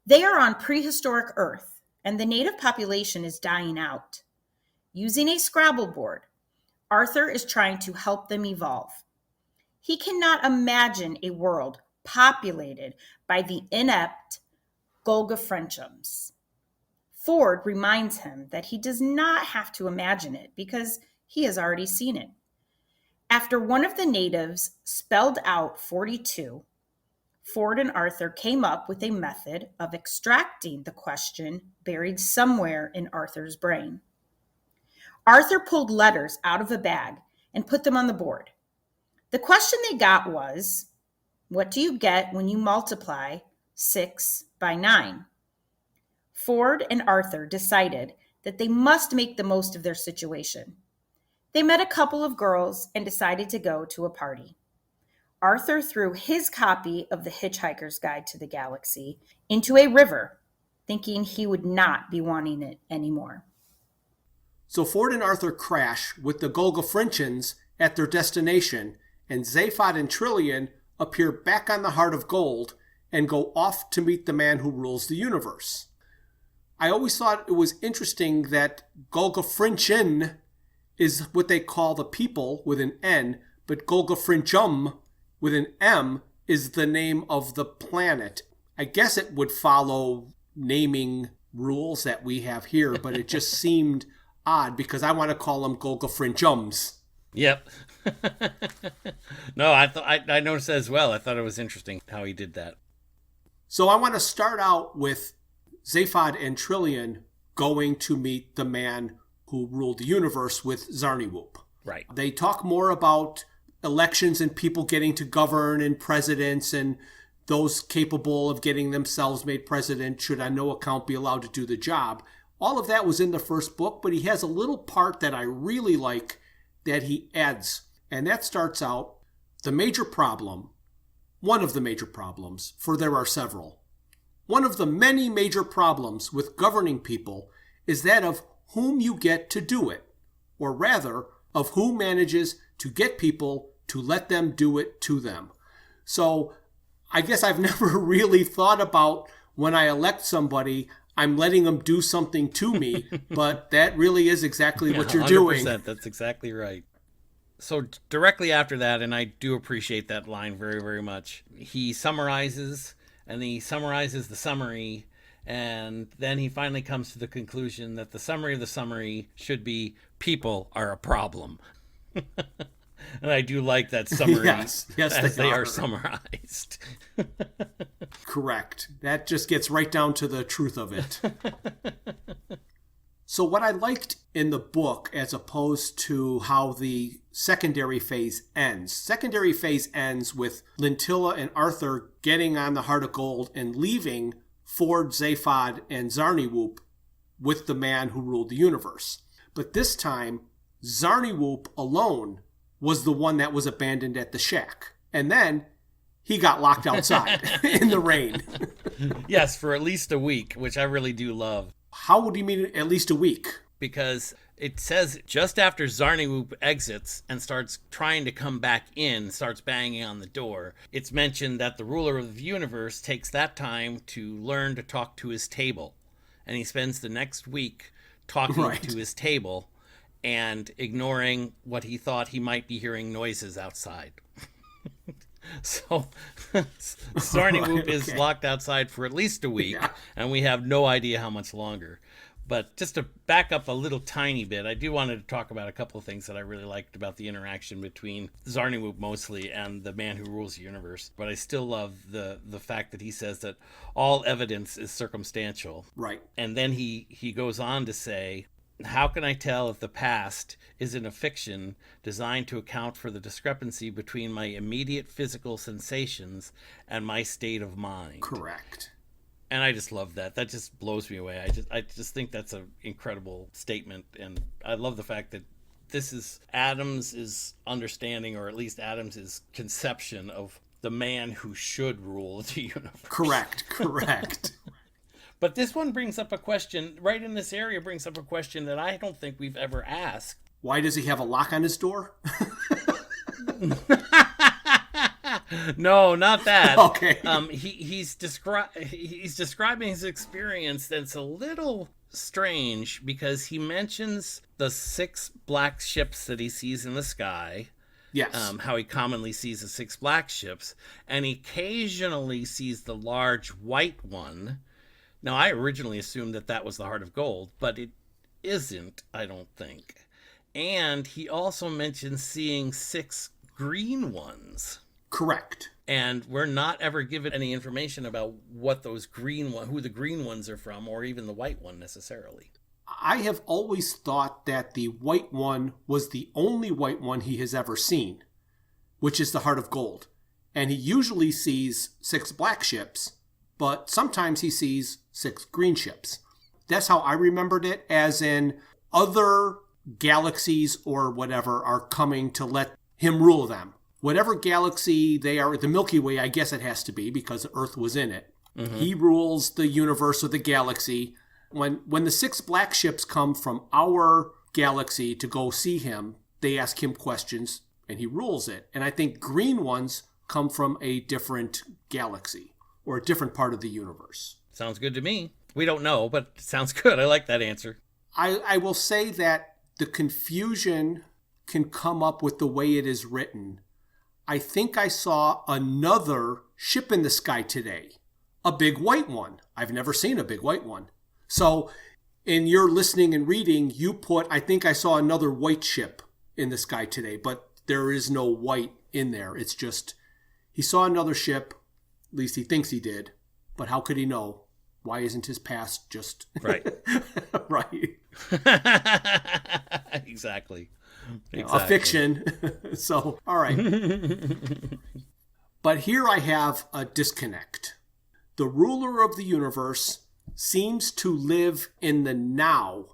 They are on prehistoric Earth, and the native population is dying out. Using a Scrabble board, Arthur is trying to help them evolve. He cannot imagine a world populated by the inept Golga Frenchams. Ford reminds him that he does not have to imagine it because he has already seen it. After one of the natives spelled out 42, Ford and Arthur came up with a method of extracting the question buried somewhere in Arthur's brain. Arthur pulled letters out of a bag and put them on the board. The question they got was, what do you get when you multiply 6 by 9? Ford and Arthur decided that they must make the most of their situation. They met a couple of girls and decided to go to a party. Arthur threw his copy of the Hitchhiker's Guide to the Galaxy into a river, thinking he would not be wanting it anymore. So Ford and Arthur crash with the Golga Frenchans at their destination, and Zaphod and Trillian appear back on the Heart of Gold and go off to meet the man who rules the universe. I always thought it was interesting that Golga Frenchan is what they call the people with an N, but Golga Frenchum with an M is the name of the planet. I guess it would follow naming rules that we have here, but it just seemed odd because I want to call them Golga Frenchums. Yep. No, I noticed that as well. I thought it was interesting how he did that. So I want to start out with Zaphod and Trillian going to meet the man who ruled the universe with Zarniwoop. Right. They talk more about elections and people getting to govern and presidents and those capable of getting themselves made president should on no account be allowed to do the job. All of that was in the first book, but he has a little part that I really like that he adds. And that starts out, the major problem, one of the major problems, for there are several. One of the many major problems with governing people is that of whom you get to do it, or rather, of who manages to get people to let them do it to them. So I guess I've never really thought about when I elect somebody, I'm letting them do something to me, but that really is exactly what you're 100%, doing. That's exactly right. So directly after that, and I do appreciate that line very, very much, he summarizes, and he summarizes the summary, and then he finally comes to the conclusion that the summary of the summary should be, people are a problem. And I do like that summary Yes, as they are summarized. Correct. That just gets right down to the truth of it. So what I liked in the book, as opposed to how the secondary phase ends with Lintilla and Arthur getting on the Heart of Gold and leaving Ford, Zaphod, and Zarniwoop with the man who ruled the universe. But this time, Zarniwoop alone was the one that was abandoned at the shack. And then he got locked outside in the rain. Yes, for at least a week, which I really do love. How would you mean at least a week? Because it says just after Zarniwoop exits and starts trying to come back in, starts banging on the door, it's mentioned that the ruler of the universe takes that time to learn to talk to his table. And he spends the next week talking to his table and ignoring what he thought he might be hearing noises outside. So Zarniwoop is locked outside for at least a week, and we have no idea how much longer. But just to back up a little tiny bit, I do wanted to talk about a couple of things that I really liked about the interaction between Zarniwoop mostly and the man who rules the universe. But I still love the fact that he says that all evidence is circumstantial. Right. And then he goes on to say, how can I tell if the past isn't a fiction designed to account for the discrepancy between my immediate physical sensations and my state of mind? Correct. And I just love that. That just blows me away. I just think that's an incredible statement. And I love the fact that this is Adams' understanding, or at least Adams' conception of the man who should rule the universe. Correct. But this one brings up a question, right in this area brings up a question that I don't think we've ever asked. Why does he have a lock on his door? No, not that. Okay. He's describing his experience that's a little strange because he mentions the 6 black ships that he sees in the sky. Yes. How he commonly sees the 6 black ships, and he occasionally sees the large white one. Now, I originally assumed that was the Heart of Gold, but it isn't, I don't think. And he also mentions seeing 6 green ones. Correct. And we're not ever given any information about what those who the green ones are from, or even the white one necessarily. I have always thought that the white one was the only white one he has ever seen, which is the Heart of Gold. And he usually sees 6 black ships, but sometimes he sees 6 green ships. That's how I remembered it, as in other galaxies or whatever are coming to let him rule them. Whatever galaxy they are, the Milky Way, I guess it has to be because Earth was in it. Mm-hmm. He rules the universe or the galaxy. When the 6 black ships come from our galaxy to go see him, they ask him questions and he rules it. And I think green ones come from a different galaxy or a different part of the universe. Sounds good to me. We don't know, but it sounds good. I like that answer. I will say that the confusion can come up with the way it is written. I think I saw another ship in the sky today, a big white one. I've never seen a big white one. So in your listening and reading, you put, I think I saw another white ship in the sky today, but there is no white in there. It's just, he saw another ship, at least he thinks he did, but how could he know? Why isn't his past just... Right. Right. Exactly. A fiction. So, all right. But here I have a disconnect. The ruler of the universe seems to live in the now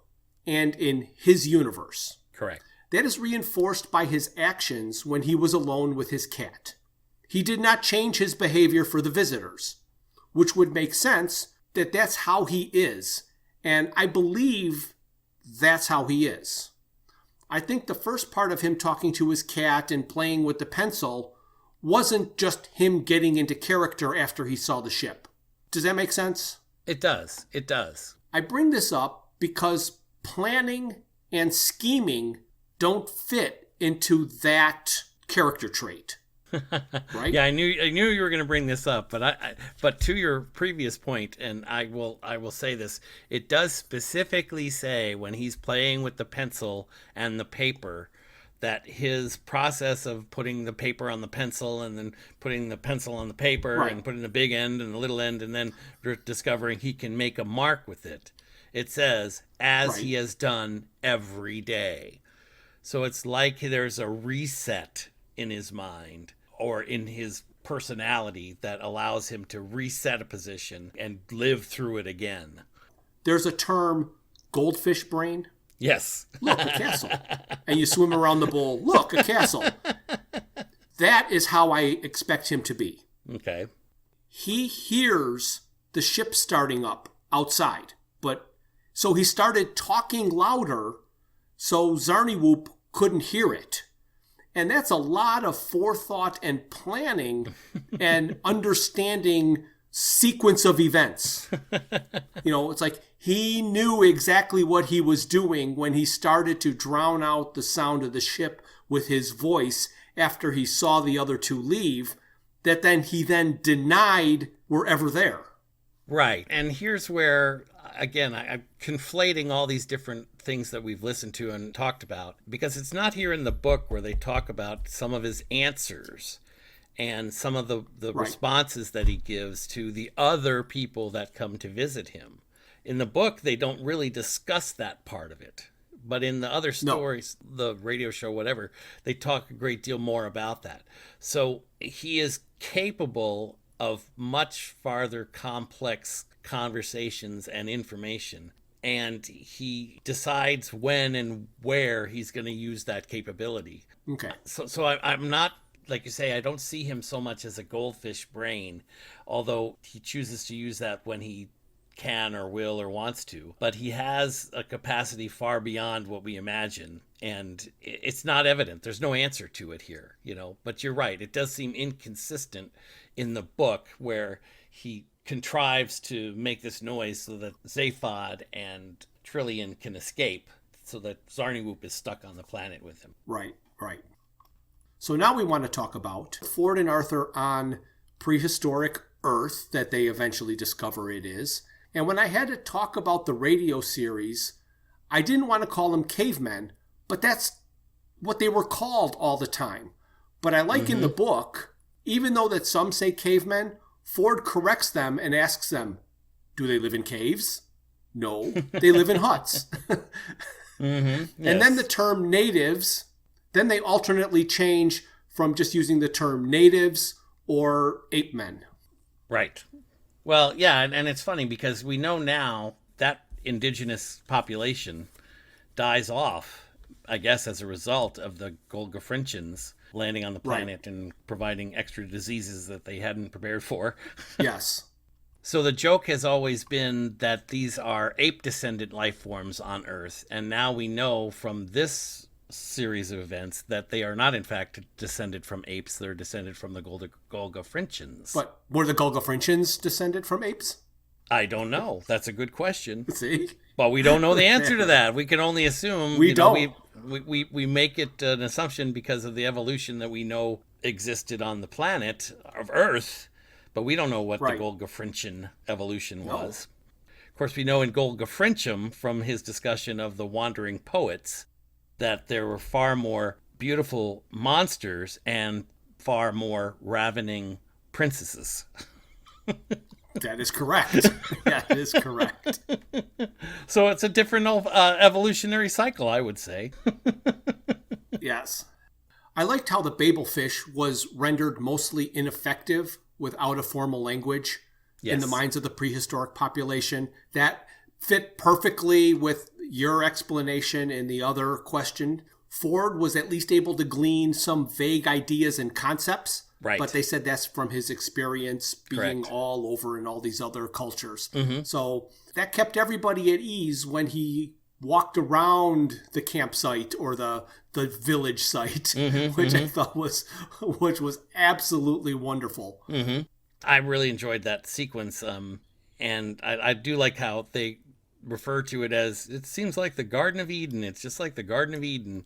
and in his universe. Correct. That is reinforced by his actions when he was alone with his cat. He did not change his behavior for the visitors, which would make sense that that's how he is. And I believe that's how he is. I think the first part of him talking to his cat and playing with the pencil wasn't just him getting into character after he saw the ship. Does that make sense? It does. It does. I bring this up because planning and scheming don't fit into that character trait. Right? Yeah, I knew you were going to bring this up, but to your previous point, and I will say this, it does specifically say when he's playing with the pencil and the paper that his process of putting the paper on the pencil and then putting the pencil on the paper and putting the big end and the little end and then discovering he can make a mark with it. It says, as he has done every day. So it's like there's a reset in his mind or in his personality that allows him to reset a position and live through it again. There's a term, goldfish brain. Yes. Look, a castle. And you swim around the bowl. Look, a castle. That is how I expect him to be. Okay. He hears the ship starting up outside, but so he started talking louder so Zarniwoop couldn't hear it. And that's a lot of forethought and planning and understanding sequence of events. It's like he knew exactly what he was doing when he started to drown out the sound of the ship with his voice after he saw the other two leave, that then he denied were ever there. Right. And here's where, again, I'm conflating all these different things that we've listened to and talked about, because it's not here in the book where they talk about some of his answers and some of the Right. responses that he gives to the other people that come to visit him. In the book, they don't really discuss that part of it. But in the other stories, the radio show, whatever, they talk a great deal more about that. So he is capable of much farther complex conversations and information. And he decides when and where he's going to use that capability. Okay. So I'm not, like you say, I don't see him so much as a goldfish brain, although he chooses to use that when he can or will or wants to. But he has a capacity far beyond what we imagine, and it's not evident. There's no answer to it here, But you're right. It does seem inconsistent in the book where he contrives to make this noise so that Zaphod and Trillian can escape, so that Zarniwoop is stuck on the planet with him. Right. So now we want to talk about Ford and Arthur on prehistoric Earth that they eventually discover it is. And when I had to talk about the radio series, I didn't want to call them cavemen, but that's what they were called all the time. But I like in the book, even though that some say cavemen, Ford corrects them and asks them, do they live in caves? No, they live in huts. Yes. And then the term natives, then they alternately change from just using the term natives or ape men. Right. Well, yeah, and it's funny because we know now that indigenous population dies off, I guess, as a result of the Golgafrinchans landing on the planet and providing extra diseases that they hadn't prepared for. Yes. So the joke has always been that these are ape-descendant life forms on Earth, and now we know from this series of events that they are not, in fact, descended from apes. They're descended from the Golgafrinchans. But were the Golgafrinchans descended from apes? I don't know. That's a good question. See? But we don't know the answer to that. We can only assume. We don't. We make it an assumption because of the evolution that we know existed on the planet of Earth, but we don't know what the Golgafrinchan evolution was. Of course, we know in Golgafrincham from his discussion of the wandering poets that there were far more beautiful monsters and far more ravening princesses. That is correct. That is correct. So it's a different evolutionary cycle, I would say. Yes. I liked how the Babelfish was rendered mostly ineffective without a formal language in the minds of the prehistoric population. That fit perfectly with your explanation in the other question. Ford was at least able to glean some vague ideas and concepts. Right. But they said that's from his experience being all over in all these other cultures. Mm-hmm. So that kept everybody at ease when he walked around the campsite or the village site, which I thought was absolutely wonderful. Mm-hmm. I really enjoyed that sequence. And I do like how they refer to it as, it seems like the Garden of Eden. It's just like the Garden of Eden.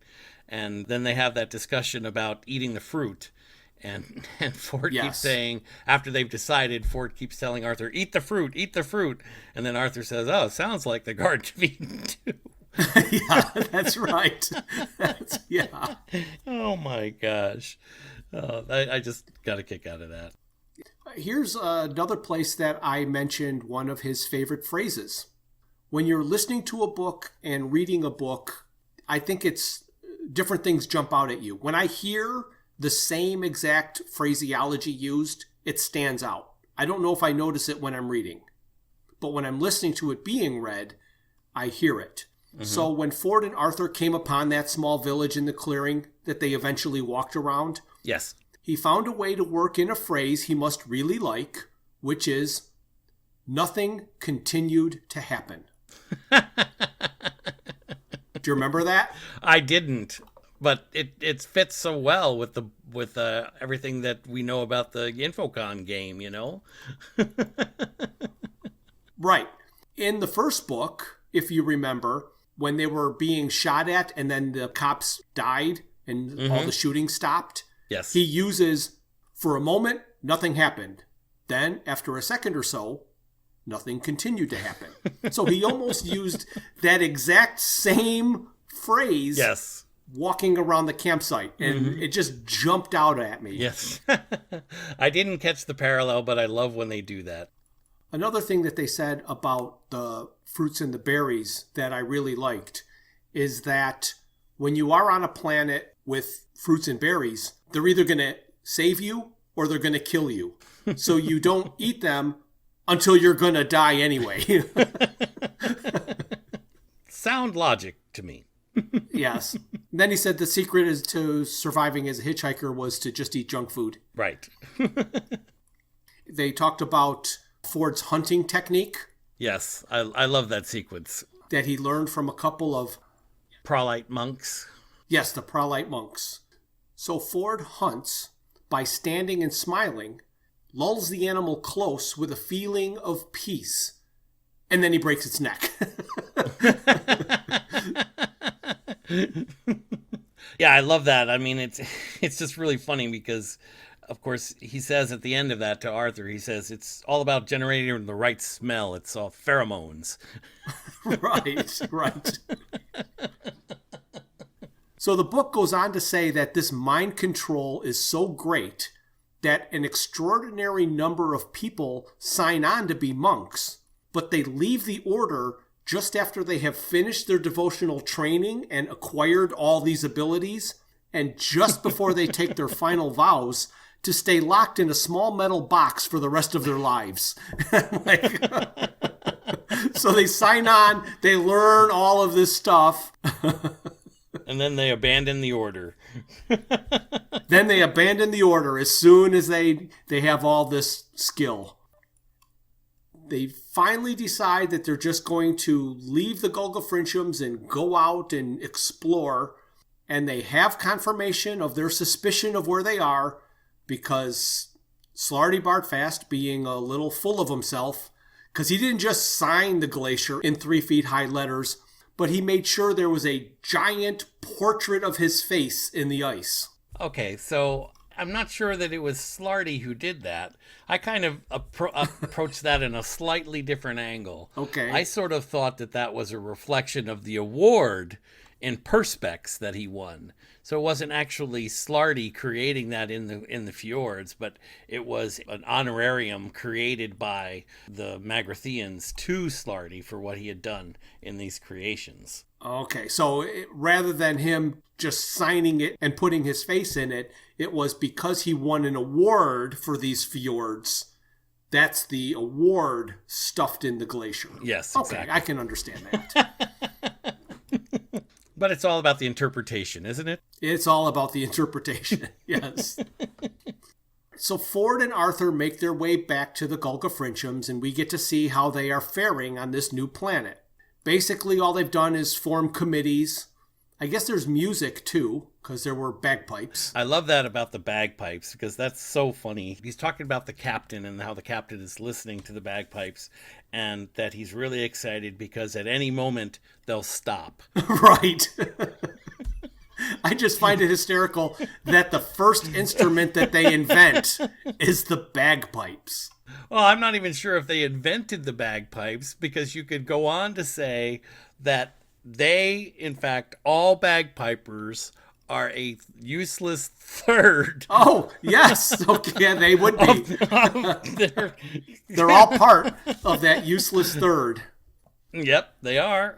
And then they have that discussion about eating the fruit. And Ford keeps saying, after they've decided, Ford keeps telling Arthur, eat the fruit, eat the fruit. And then Arthur says, oh, it sounds like the Garden of Eden too. Yeah, that's right. Yeah. Oh my gosh. I just got a kick out of that. Here's another place that I mentioned one of his favorite phrases. When you're listening to a book and reading a book, I think it's different things jump out at you. When I hear the same exact phraseology used, it stands out. I don't know if I notice it when I'm reading, but when I'm listening to it being read, I hear it. So when Ford and Arthur came upon that small village in the clearing that they eventually walked around, Yes. he found a way to work in a phrase he must really like, which is, nothing continued to happen. Do you remember that? I didn't, but it fits so well with everything that we know about the Infocon game, you know? Right. In the first book, if you remember, when they were being shot at and then the cops died and all the shooting stopped, Yes. he uses, for a moment, nothing happened. Then, after a second or so, nothing continued to happen. So he almost used that exact same phrase Yes. walking around the campsite, and it just jumped out at me. Yes. I didn't catch the parallel, but I love when they do that. Another thing that they said about the fruits and the berries that I really liked is that when you are on a planet with fruits and berries, they're either going to save you or they're going to kill you. So you don't eat them until you're going to die anyway. Sound logic to me. Yes. Then he said the secret is to surviving as a hitchhiker was to just eat junk food. Right. They talked about Ford's hunting technique Yes. I love that sequence. that he learned from a couple of, Prolite monks. yes, the Prolite monks. So Ford hunts by standing and smiling, lulls the animal close with a feeling of peace, and then he breaks its neck. Yeah, I love that. I mean, it's just really funny because, of course, he says at the end of that to Arthur, he says it's all about generating the right smell. It's all pheromones. Right. So the book goes on to say that this mind control is so great that an extraordinary number of people sign on to be monks, but they leave the order just after they have finished their devotional training and acquired all these abilities, and just before they take their final vows to stay locked in a small metal box for the rest of their lives. So they sign on, they learn all of this stuff. And then they abandon the order. Then they abandon the order as soon as they have all this skill. They finally decide that they're just going to leave the Gulgafrinchums and go out and explore. And they have confirmation of their suspicion of where they are because Slarty Bartfast, being a little full of himself, because he didn't just sign the glacier in 3 feet high letters, but he made sure there was a giant portrait of his face in the ice. Okay, so I'm not sure that it was Slarty who did that. I kind of approached that in a slightly different angle. Okay. I sort of thought that was a reflection of the award in Perspex that he won. So it wasn't actually Slarty creating that in the fjords, but it was an honorarium created by the Magrathians to Slarty for what he had done in these creations. Okay, so rather than him just signing it and putting his face in it, it was because he won an award for these fjords. That's the award stuffed in the glacier. Yes, okay, exactly. I can understand that. But it's all about the interpretation, isn't it? It's all about the interpretation, yes. So Ford and Arthur make their way back to the Gulgafrinchums, and we get to see how they are faring on this new planet. Basically, all they've done is form committees. I guess there's music, too, because there were bagpipes. I love that about the bagpipes, because that's so funny. He's talking about the captain and how the captain is listening to the bagpipes, and that he's really excited because at any moment they'll stop. Right. I just find it hysterical that the first instrument that they invent is the bagpipes. Well, I'm not even sure if they invented the bagpipes, because you could go on to say that they, in fact, all bagpipers are a useless third. Oh, yes. Okay, yeah, they would be. They're all part of that useless third. Yep, they are.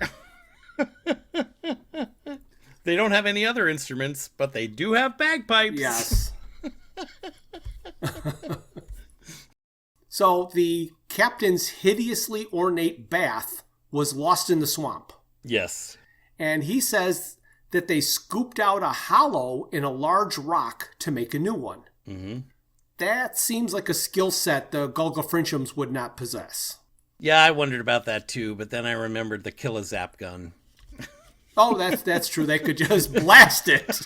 They don't have any other instruments, but they do have bagpipes. Yes. So the captain's hideously ornate bath was lost in the swamp. Yes. And he says that they scooped out a hollow in a large rock to make a new one. Mm-hmm. That seems like a skill set the Gulgafrinchums would not possess. Yeah, I wondered about that too, but then I remembered the Kill-A-Zap gun. Oh, that's true. They could just blast it.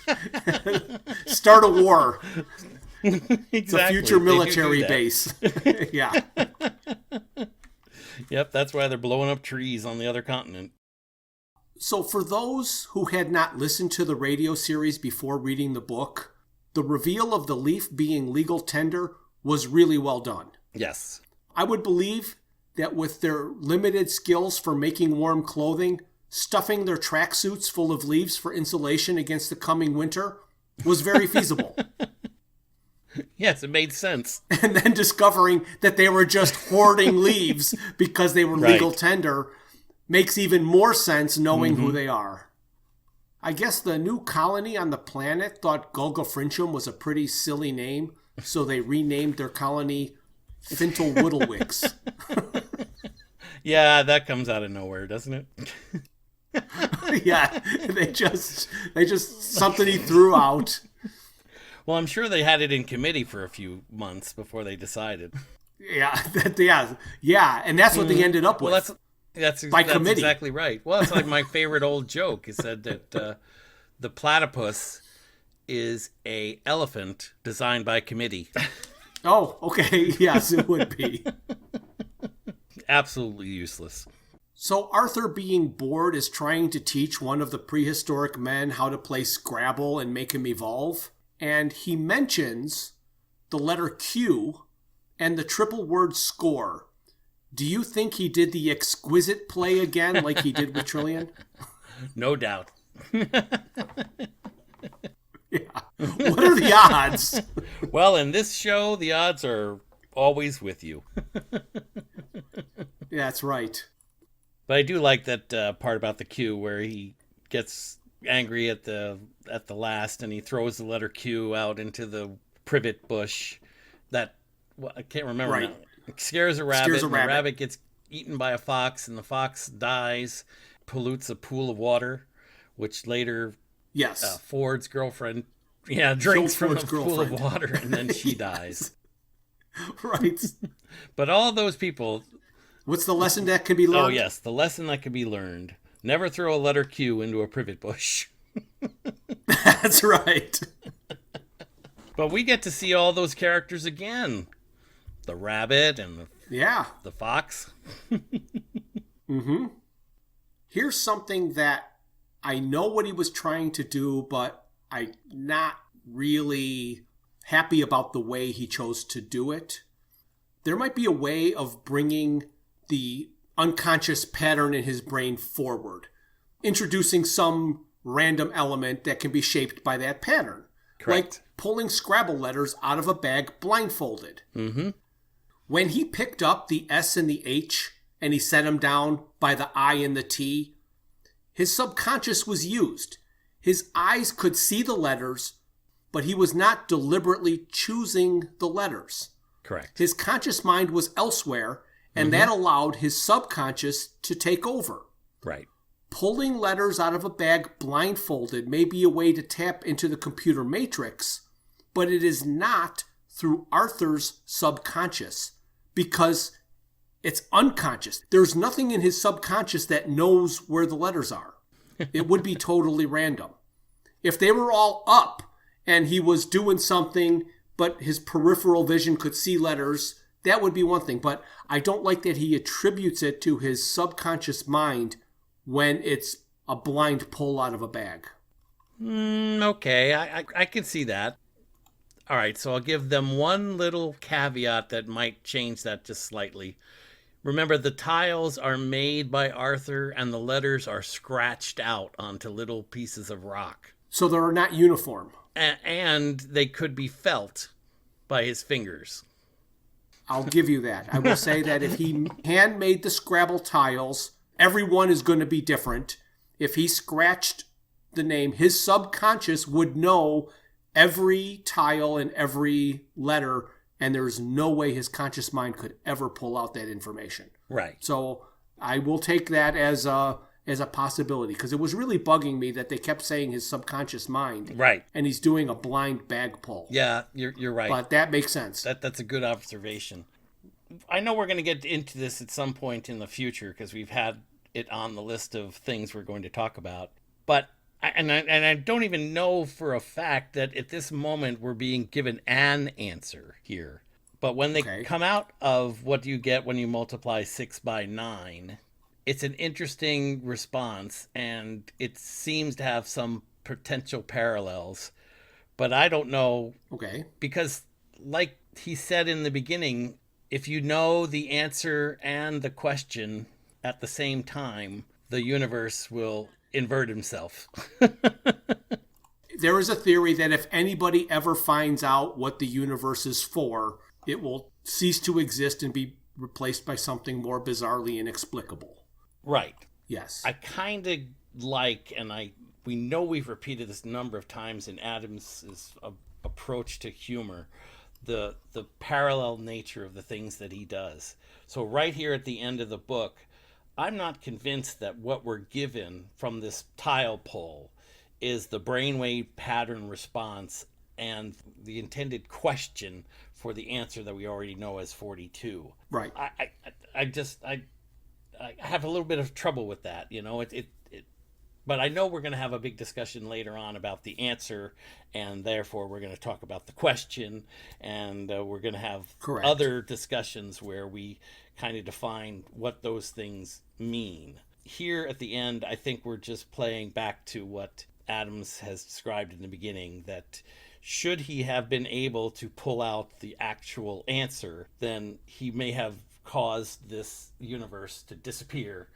Start a war. Exactly. It's a future military that. base. Yeah. Yep, that's why they're blowing up trees on the other continent. So for those who had not listened to the radio series before reading the book, the reveal of the leaf being legal tender was really well done. Yes. I would believe that with their limited skills for making warm clothing, stuffing their tracksuits full of leaves for insulation against the coming winter was very feasible. Yes, it made sense. And then discovering that they were just hoarding leaves because they were legal tender makes even more sense knowing who they are. I guess the new colony on the planet thought Gulgafrinchum was a pretty silly name, so they renamed their colony Fintelwhittlewigs. Yeah, that comes out of nowhere, doesn't it? Yeah, they just something he threw out. Well, I'm sure they had it in committee for a few months before they decided. Yeah, and that's what they ended up with. Well, that's committee. exactly right. Well, it's like my favorite old joke. It said that the platypus is a elephant designed by committee. Oh, okay. Yes, it would be. Absolutely useless. So Arthur, being bored, is trying to teach one of the prehistoric men how to play Scrabble and make him evolve. And he mentions the letter Q and the triple word score. Do you think he did the exquisite play again like he did with Trillian? No doubt. Yeah. What are the odds? Well, in this show, the odds are always with you. That's right. But I do like that part about the Q where he gets angry at the last and he throws the letter Q out into the privet bush. That I can't remember. Right. Now. It scares a rabbit. The rabbit gets eaten by a fox, and the fox dies, pollutes a pool of water, which later Yes. Ford's girlfriend drinks from Ford's the pool of water, and then she dies. Right. But all those people. What's the lesson that can be learned? Oh, yes. The lesson that can be learned. Never throw a letter Q into a privet bush. That's right. But we get to see all those characters again. The rabbit and the fox. Mm-hmm. Here's something that I know what he was trying to do, but I'm not really happy about the way he chose to do it. There might be a way of bringing the unconscious pattern in his brain forward, introducing some random element that can be shaped by that pattern. Correct. Like pulling Scrabble letters out of a bag blindfolded. Mm-hmm. When he picked up the S and the H and he set them down by the I and the T, his subconscious was used. His eyes could see the letters, but he was not deliberately choosing the letters. Correct. His conscious mind was elsewhere, and that allowed his subconscious to take over. Right. Pulling letters out of a bag blindfolded may be a way to tap into the computer matrix, but it is not through Arthur's subconscious because it's unconscious. There's nothing in his subconscious that knows where the letters are. It would be totally random. If they were all up and he was doing something, but his peripheral vision could see letters, that would be one thing. But I don't like that he attributes it to his subconscious mind when it's a blind pull out of a bag. Okay, I can see that. All right, so I'll give them one little caveat that might change that just slightly. Remember, the tiles are made by Arthur and the letters are scratched out onto little pieces of rock. So they're not uniform. And they could be felt by his fingers. I'll give you that. I will say that if he handmade the Scrabble tiles, every one is going to be different. If he scratched the name, his subconscious would know every tile and every letter, and there's no way his conscious mind could ever pull out that information. Right. So I will take that as a as a possibility, because it was really bugging me that they kept saying his subconscious mind. Right. And he's doing a blind bag pull. Yeah, you're right. But that makes sense. That's a good observation. I know we're going to get into this at some point in the future because we've had it on the list of things we're going to talk about. But I don't even know for a fact that at this moment we're being given an answer here. But when they come out of what do you get when you multiply 6 by 9, it's an interesting response, and it seems to have some potential parallels. But I don't know. Okay. Because like he said in the beginning, if you know the answer and the question at the same time, the universe will invert himself. There is a theory that if anybody ever finds out what the universe is for, it will cease to exist and be replaced by something more bizarrely inexplicable. Right. Yes. I kind of like, and we know we've repeated this a number of times in Adams' approach to humor, the parallel nature of the things that he does. So right here at the end of the book, I'm not convinced that what we're given from this tile pull is the brainwave pattern response and the intended question for the answer that we already know as 42. Right. I have a little bit of trouble with that, you know. But I know we're going to have a big discussion later on about the answer, and therefore we're going to talk about the question, and we're going to have other discussions where we kind of define what those things mean. Here at the end, I think we're just playing back to what Adams has described in the beginning, that should he have been able to pull out the actual answer, then he may have caused this universe to disappear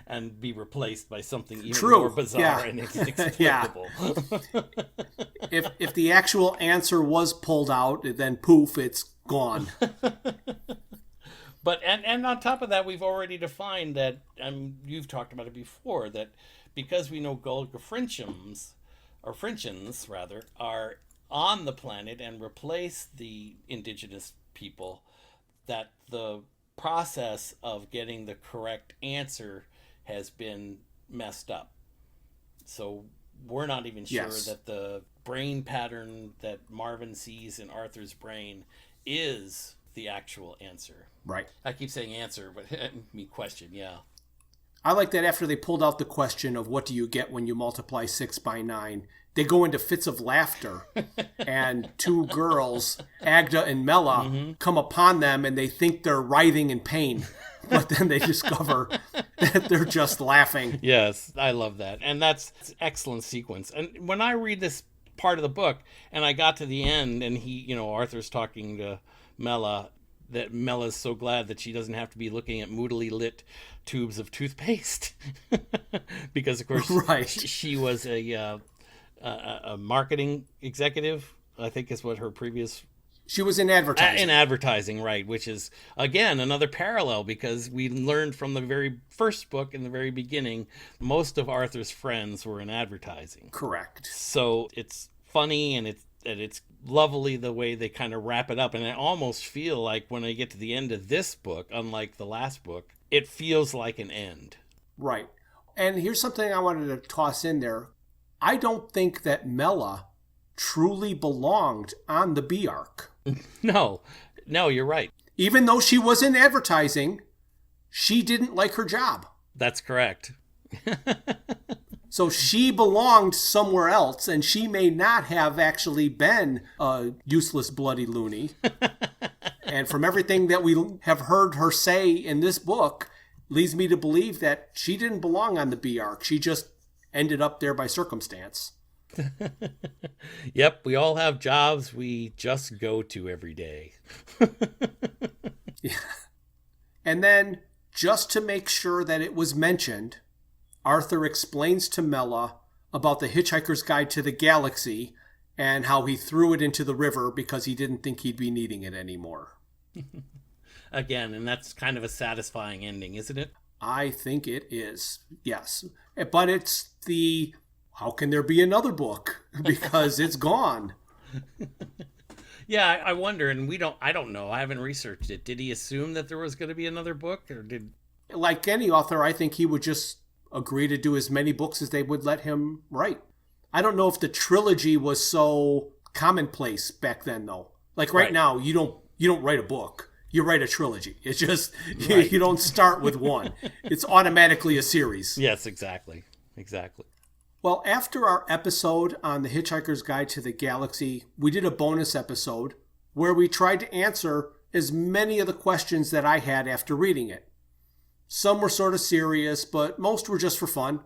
and be replaced by something even more bizarre and inexplicable. If the actual answer was pulled out, then poof, it's gone. But and on top of that, we've already defined that, you've talked about it before, that because we know Golgafrinchans, or Frinchans rather, are on the planet and replace the indigenous people, that the process of getting the correct answer has been messed up. So we're not even sure that the brain pattern that Marvin sees in Arthur's brain is the actual answer. Right. I keep saying answer, but I mean question, yeah. I like that after they pulled out the question of what do you get when you multiply 6 by 9, they go into fits of laughter, and two girls, Agda and Mela, come upon them, and they think they're writhing in pain. But then they discover that they're just laughing. Yes, I love that. And that's an excellent sequence. And when I read this part of the book, and I got to the end, and Arthur's talking to Mela, that Mela's so glad that she doesn't have to be looking at moodily lit tubes of toothpaste. Because, of course, she was a marketing executive, I think is what her previous... She was in advertising. In advertising, right, which is, again, another parallel, because we learned from the very first book in the very beginning, most of Arthur's friends were in advertising. Correct. So it's funny, and it's lovely the way they kind of wrap it up. And I almost feel like when I get to the end of this book, unlike the last book, it feels like an end. Right. And here's something I wanted to toss in there. I don't think that Mela truly belonged on the B Arc. No, you're right. Even though she was in advertising, she didn't like her job. That's correct. So she belonged somewhere else, and she may not have actually been a useless bloody loony. And from everything that we have heard her say in this book, leads me to believe that she didn't belong on the B Arc. She just ended up there by circumstance. Yep, we all have jobs we just go to every day. Yeah. And then, just to make sure that it was mentioned, Arthur explains to Mela about the Hitchhiker's Guide to the Galaxy and how he threw it into the river because he didn't think he'd be needing it anymore. Again, and that's kind of a satisfying ending, isn't it? I think it is, yes. But it's the, how can there be another book? Because it's gone. Yeah, I wonder, and I don't know. I haven't researched it. Did he assume that there was going to be another book, or did... Like any author, I think he would just agree to do as many books as they would let him write. I don't know if the trilogy was so commonplace back then, though. Like right now, you don't write a book. You write a trilogy. It's just, you don't start with one. It's automatically a series. Yes, exactly. Exactly. Well, after our episode on The Hitchhiker's Guide to the Galaxy, we did a bonus episode where we tried to answer as many of the questions that I had after reading it. Some were sort of serious, but most were just for fun.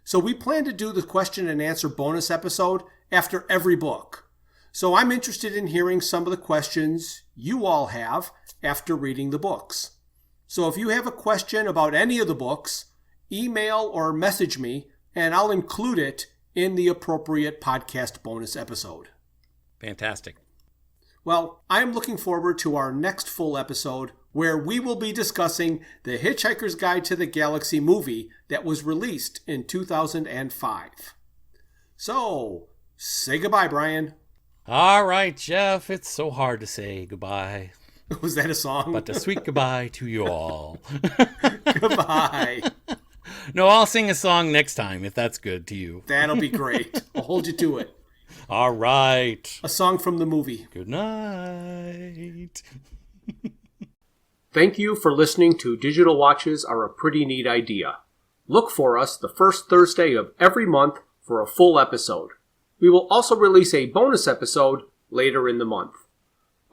So we plan to do the question and answer bonus episode after every book. So I'm interested in hearing some of the questions you all have after reading the books. So if you have a question about any of the books, email or message me, and I'll include it in the appropriate podcast bonus episode. Fantastic. Well, I'm looking forward to our next full episode where we will be discussing The Hitchhiker's Guide to the Galaxy movie that was released in 2005. So, say goodbye, Bryan. All right, Jeff, it's so hard to say goodbye. Was that a song? But a sweet goodbye to you all. Goodbye. No, I'll sing a song next time if that's good to you. That'll be great. I'll hold you to it. All right. A song from the movie. Good night. Thank you for listening to Digital Watches Are a Pretty Neat Idea. Look for us the first Thursday of every month for a full episode. We will also release a bonus episode later in the month.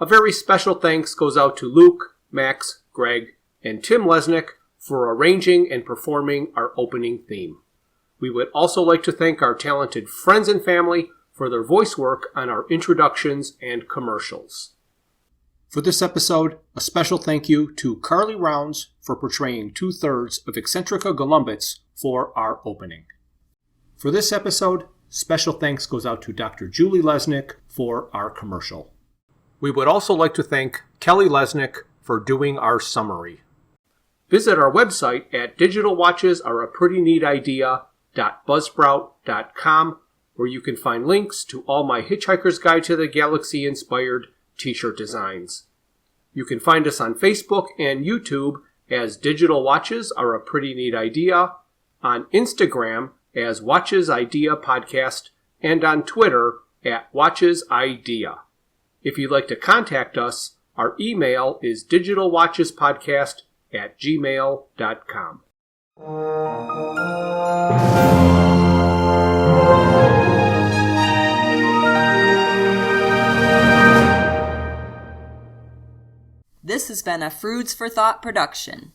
A very special thanks goes out to Luke, Max, Greg, and Tim Lesnick for arranging and performing our opening theme. We would also like to thank our talented friends and family for their voice work on our introductions and commercials. For this episode, a special thank you to Carly Rounds for portraying 2/3 of Eccentrica Golumbits for our opening. For this episode, special thanks goes out to Dr. Julie Lesnick for our commercial. We would also like to thank Kelly Lesnick for doing our summary. Visit our website at digitalwatchesareaprettyneatidea.buzzsprout.com, where you can find links to all my Hitchhiker's Guide to the Galaxy inspired t-shirt designs. You can find us on Facebook and YouTube as Digital Watches Are a Pretty Neat Idea, on Instagram as Watches Idea Podcast, and on Twitter at Watches Idea. If you'd like to contact us, our email is digitalwatchespodcast@gmail.com. This has been a Foods for Thought production.